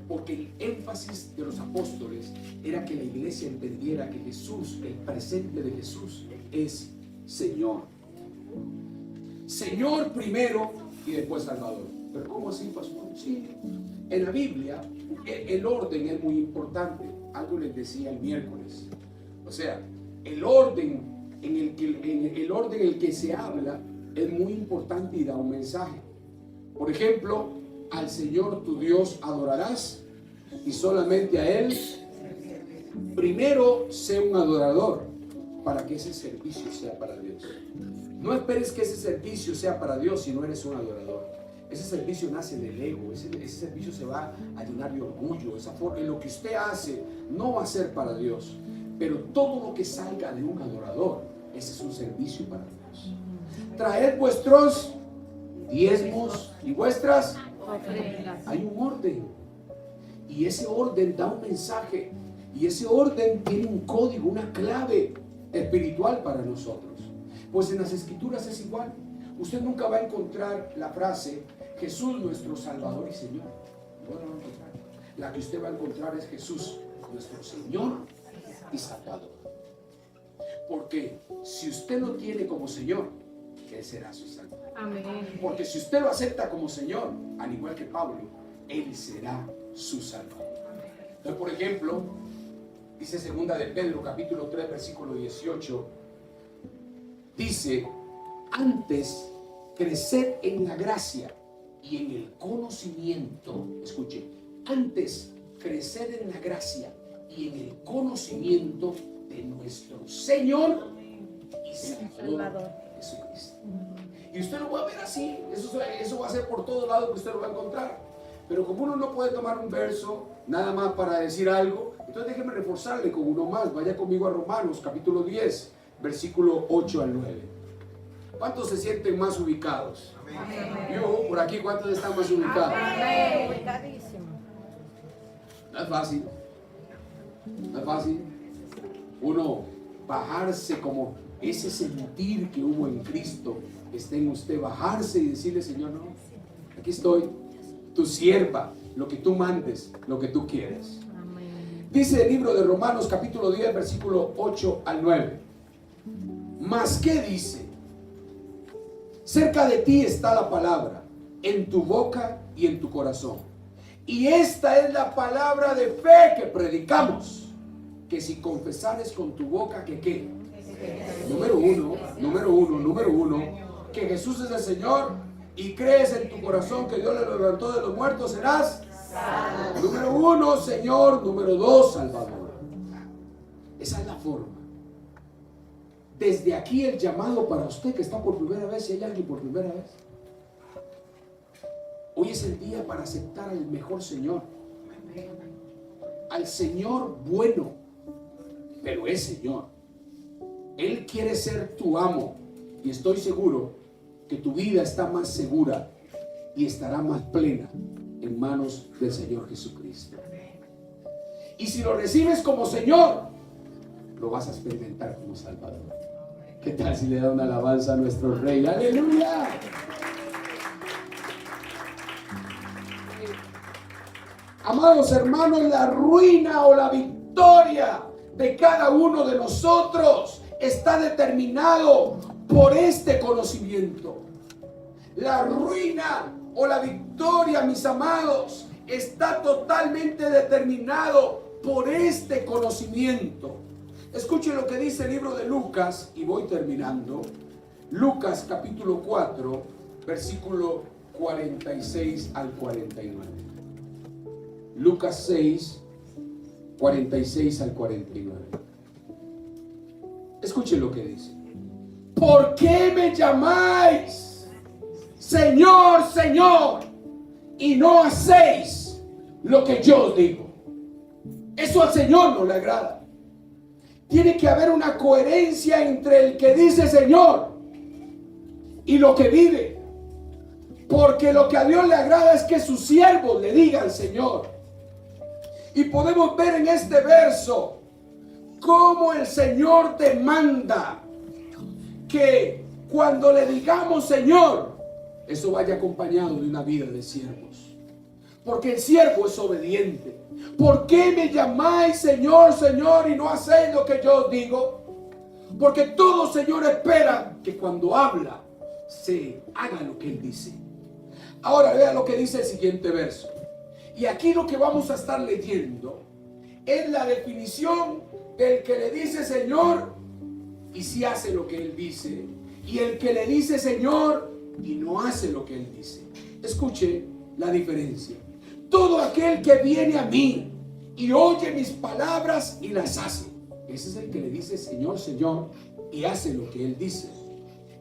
porque el énfasis de los apóstoles era que la iglesia entendiera que Jesús, el presente de Jesús, es Señor. Señor primero y después Salvador. ¿Pero cómo así, pastor? Sí, en la Biblia el orden es muy importante. Algo les decía el miércoles. O sea, el orden en el que se habla es muy importante y da un mensaje. Por ejemplo, al Señor tu Dios adorarás y solamente a Él. Primero, sé un adorador para que ese servicio sea para Dios. No esperes que ese servicio sea para Dios si no eres un adorador. Ese servicio nace del ego, ese servicio se va a llenar de orgullo. Lo que usted hace no va a ser para Dios, pero todo lo que salga de un adorador, ese es un servicio para Dios. Traed vuestros diezmos y vuestras ofrendas. Hay un orden, y ese orden da un mensaje, y ese orden tiene un código, una clave espiritual para nosotros. Pues en las Escrituras es igual. Usted nunca va a encontrar la frase Jesús nuestro Salvador y Señor. No la va a encontrar. La que usted va a encontrar es Jesús nuestro Señor y Salvador. Porque si usted lo tiene como Señor, Él será su Salvador. Amén. Porque si usted lo acepta como Señor, al igual que Pablo, Él será su Salvador. Entonces, por ejemplo, dice 2 de Pedro capítulo 3 versículo 18, dice: antes creced en la gracia y en el conocimiento. Escuche, antes creced en la gracia y en el conocimiento de nuestro Señor y Salvador Jesucristo. Y usted lo va a ver así. Eso va a ser por todos lados que usted lo va a encontrar. Pero como uno no puede tomar un verso nada más para decir algo, entonces déjeme reforzarle con uno más. Vaya conmigo a Romanos capítulo 10 versículo 8 al 9. ¿Cuántos se sienten más ubicados? Amén. Yo, por aquí, ¿cuántos están más ubicados? Amén. Ubicadísimo. No es fácil. No es fácil. Uno bajarse, como ese sentir que hubo en Cristo está en usted, bajarse y decirle: Señor, no, aquí estoy, tu sierva, lo que tú mandes, lo que tú quieres. Amén. Dice el libro de Romanos capítulo 10 versículo 8 al 9. ¿Mas qué dice? Cerca de ti está la palabra, en tu boca y en tu corazón. Y esta es la palabra de fe que predicamos, que si confesares con tu boca que ¿qué? Número uno, que Jesús es el Señor, y crees en tu corazón que Dios le levantó de los muertos, serás salvo. Número 1, Señor. Número 2, Salvador. Esa es la forma. Desde aquí el llamado para usted que está por primera vez, si hay alguien por primera vez. Hoy es el día para aceptar al mejor Señor. Al Señor bueno, pero es Señor. Él quiere ser tu amo, y estoy seguro que tu vida está más segura y estará más plena en manos del Señor Jesucristo. Y si lo recibes como Señor, lo vas a experimentar como Salvador. ¿Qué tal si le da una alabanza a nuestro Rey? ¡Aleluya! Amados hermanos, la ruina o la victoria de cada uno de nosotros está determinado por este conocimiento. La ruina o la victoria, mis amados, está totalmente determinado por este conocimiento. Escuchen lo que dice el libro de Lucas, y voy terminando. Lucas capítulo 4, versículo 46 al 49. Lucas 6, 46 al 49. Escuchen lo que dice. ¿por qué me llamáis Señor, Señor, y no hacéis lo que yo os digo? Eso al Señor no le agrada. Tiene que haber una coherencia entre el que dice Señor y lo que vive. Porque lo que a Dios le agrada es que sus siervos le digan Señor. Y podemos ver en este verso cómo el Señor demanda que cuando le digamos Señor, eso vaya acompañado de una vida de siervos. Porque el siervo es obediente. ¿Por qué me llamáis Señor, Señor y no hacéis lo que yo os digo? Porque todo Señor espera que cuando habla se haga lo que Él dice. Ahora vea lo que dice el siguiente verso. Y aquí lo que vamos a estar leyendo es la definición del que le dice Señor y si hace lo que Él dice, y el que le dice Señor y no hace lo que Él dice. Escuche la diferencia. Todo aquel que viene a mí y oye mis palabras y las hace, ese es el que le dice Señor, Señor, y hace lo que Él dice.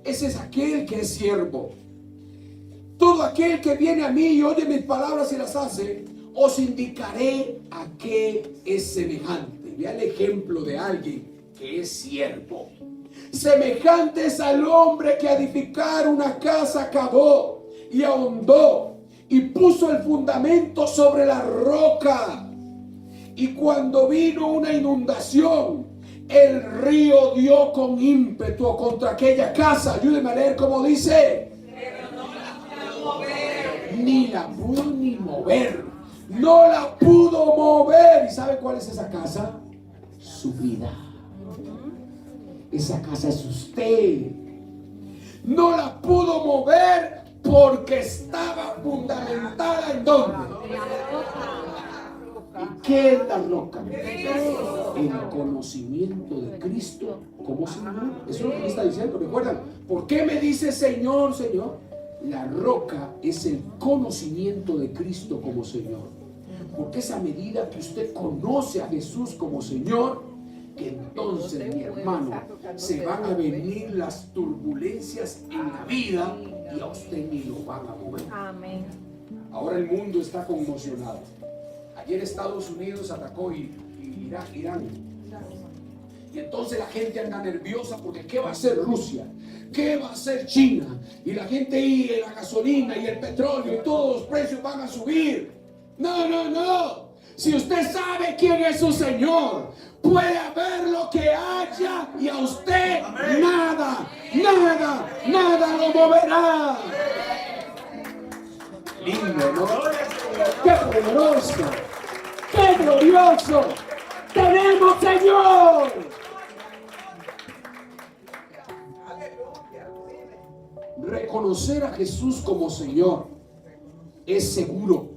Ese es aquel que es siervo. Todo aquel que viene a mí y oye mis palabras y las hace, os indicaré a qué es semejante. Vea el ejemplo de alguien que es siervo. Semejante es al hombre que edificar una casa cavó y ahondó y puso el fundamento sobre la roca. Y cuando vino una inundación, el río dio con ímpetu contra aquella casa. Ayúdeme a leer cómo dice. Pero no la pudo mover. Ni la pudo ni mover. No la pudo mover. ¿Y sabe cuál es esa casa? Su vida. Esa casa es usted. No la pudo mover porque estaba fundamentada ¿en dónde? ¿Y qué es la roca? El conocimiento de Cristo como Señor. Eso es lo que está diciendo. ¿Recuerdan? ¿Por qué me dice Señor, Señor? La roca es el conocimiento de Cristo como Señor. Porque es a medida que usted conoce a Jesús como Señor, que entonces, mi hermano, se van a venir las turbulencias en la vida y a usted ni lo van a mover. Amén. Ahora el mundo está conmocionado. Ayer Estados Unidos atacó Irán. Y entonces la gente anda nerviosa porque ¿qué va a hacer Rusia? ¿Qué va a hacer China? Y la gente y la gasolina y el petróleo y todos los precios van a subir. No, no, no. Si usted sabe quién es su Señor, puede haber lo que haya y a usted nada lo moverá. Lindo, ¿no? ¡Qué poderoso! ¡Qué glorioso! ¡Tenemos Señor! Reconocer a Jesús como Señor es seguro,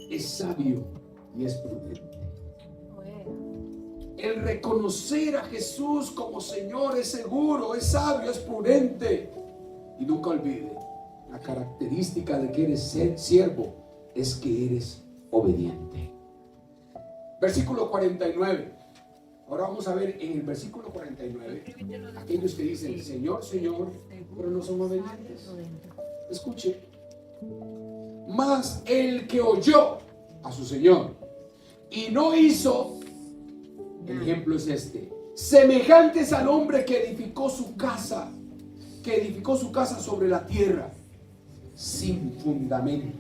es sabio y es prudente. El reconocer a Jesús como Señor es seguro, es sabio, es prudente. Y nunca olvide, la característica de que eres siervo es que eres obediente. Versículo 49. Ahora vamos a ver en el versículo 49 aquellos que dicen Señor, Señor, pero no son obedientes. Escuche. Mas el que oyó a su Señor y no hizo, el ejemplo es este: semejantes al hombre que edificó su casa sobre la tierra sin fundamento.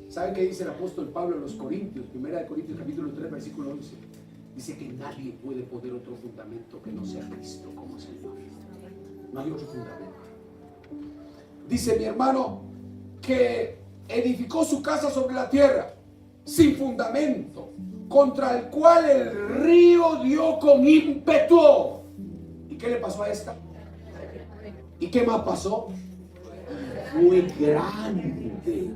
¿Saben qué dice el apóstol Pablo en los Corintios? 1 Corintios capítulo 3 versículo 11. Dice que nadie puede poner otro fundamento que no sea Cristo como Señor. No hay otro fundamento. Dice mi hermano que edificó su casa sobre la tierra sin fundamento, contra el cual el río dio con ímpetu. ¿Y qué le pasó a esta? ¿Y qué más pasó? Muy grande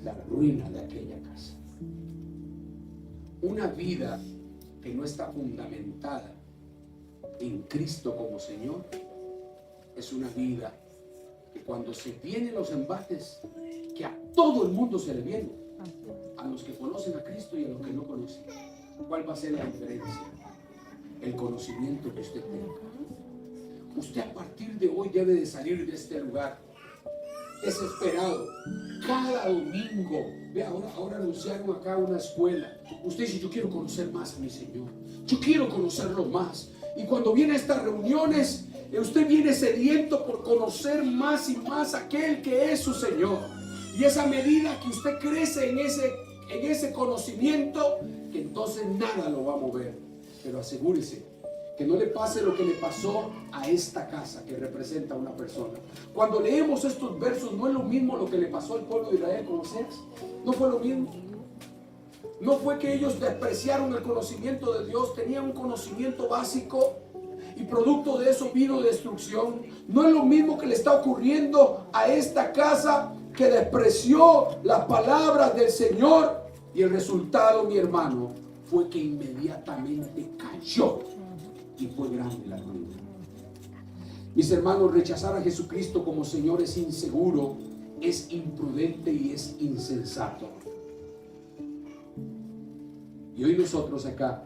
la ruina de aquella casa. Una vida que no está fundamentada en Cristo como Señor es una vida que cuando se vienen los embates, que a todo el mundo se le viene, a los que conocen a Cristo y a los que no conocen. ¿Cuál va a ser la diferencia? El conocimiento que usted tenga. Usted a partir de hoy debe de salir de este lugar desesperado. Cada domingo, ve, ahora anunciaron acá una escuela. Usted dice, yo quiero conocer más a mi Señor, yo quiero conocerlo más. Y cuando viene a estas reuniones, usted viene sediento por conocer más y más a aquel que es su Señor. Y esa medida que usted crece en ese conocimiento, que entonces nada lo va a mover. Pero asegúrese que no le pase lo que le pasó a esta casa que representa a una persona. Cuando leemos estos versos, no es lo mismo lo que le pasó al pueblo de Israel con Oseas. No fue lo mismo. No fue que ellos despreciaron el conocimiento de Dios, tenían un conocimiento básico y producto de eso vino destrucción. No es lo mismo que le está ocurriendo a esta casa que despreció las palabras del Señor, y el resultado, mi hermano, fue que inmediatamente cayó y fue grande la ruina. Mis hermanos, rechazar a Jesucristo como Señor es inseguro, es imprudente y es insensato. Y hoy nosotros acá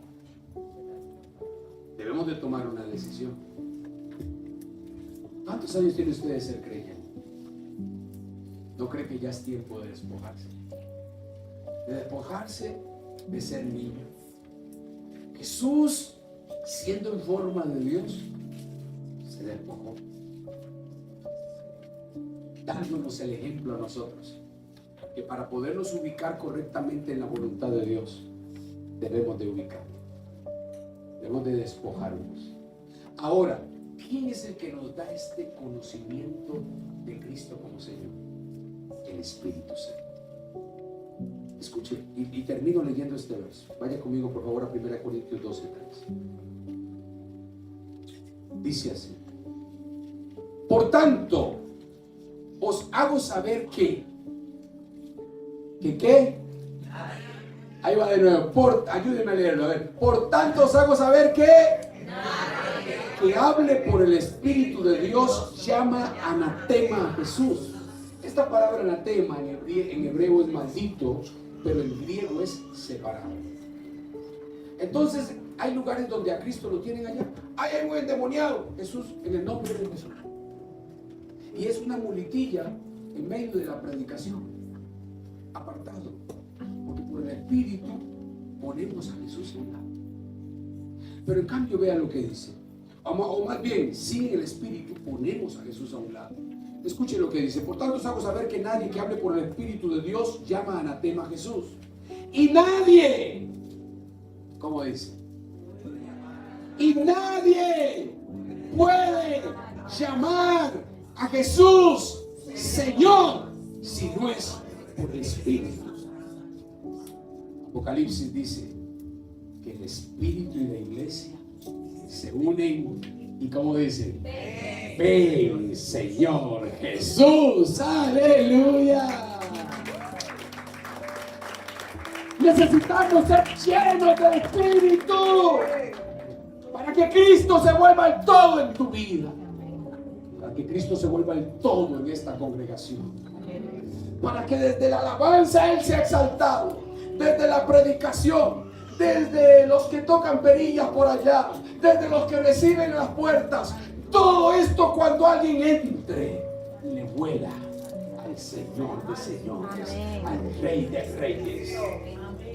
debemos de tomar una decisión. ¿Cuántos años tiene usted de ser creyente? ¿No cree que ya es tiempo de despojarse? De despojarse de ser niño. Jesús, siendo en forma de Dios, se despojó, dándonos el ejemplo a nosotros, que para podernos ubicar correctamente en la voluntad de Dios, debemos de ubicarnos, debemos de despojarnos. Ahora, ¿quién es el que nos da este conocimiento de Cristo como Señor? El Espíritu Santo. Escuche, y termino leyendo este verso. Vaya conmigo por favor a 1 Corintios 12:3. Dice así: por tanto, os hago saber que ¿qué? Ahí va de nuevo, ayúdenme a leerlo, a ver. Por tanto os hago saber que hable por el Espíritu de Dios llama anatema a Jesús. Esta palabra anatema en hebreo es maldito, pero en griego es separado. Entonces hay lugares donde a Cristo lo tienen allá. Hay un endemoniado, Jesús, en el nombre de Jesús. Y es una muletilla en medio de la predicación, apartado, porque por el Espíritu ponemos a Jesús a un lado. Pero en cambio vea lo que dice, o más bien, sin el Espíritu ponemos a Jesús a un lado. Escuche lo que dice: por tanto os hago saber que nadie que hable por el Espíritu de Dios llama anatema a Jesús. Y nadie, ¿cómo dice? Y nadie puede llamar a Jesús Señor si no es por el Espíritu. Apocalipsis dice que el Espíritu y la iglesia se unen. ¿Y cómo dice? Ven, Señor Jesús, aleluya. Necesitamos ser llenos del Espíritu para que Cristo se vuelva el todo en tu vida, para que Cristo se vuelva el todo en esta congregación, para que desde la alabanza Él sea exaltado, desde la predicación, desde los que tocan perillas por allá, desde los que reciben las puertas. Todo esto, cuando alguien entre, le vuela al Señor de señores, al Rey de reyes.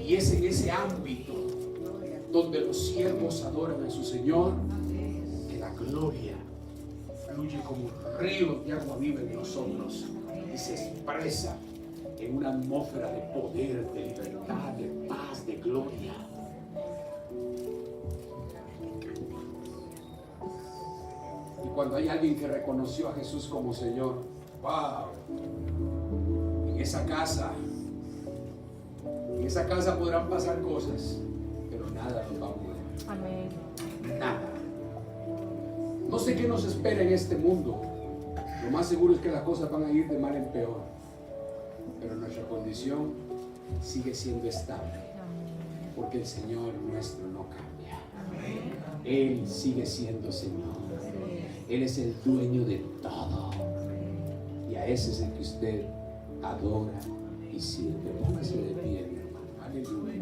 Y es en ese ámbito donde los siervos adoran a su Señor que la gloria fluye como un río de agua viva en nosotros y se expresa en una atmósfera de poder, de libertad, de paz, de gloria. Y cuando hay alguien que reconoció a Jesús como Señor, wow, en esa casa podrán pasar cosas, pero nada nos va a mover. Amén. Nada. No sé qué nos espera en este mundo. Lo más seguro es que las cosas van a ir de mal en peor, pero nuestra condición sigue siendo estable, porque el Señor nuestro no cambia. Él sigue siendo Señor. Él es el dueño de todo, y a ese es el que usted adora y sirve. Póngase de pie, mi hermano. Aleluya.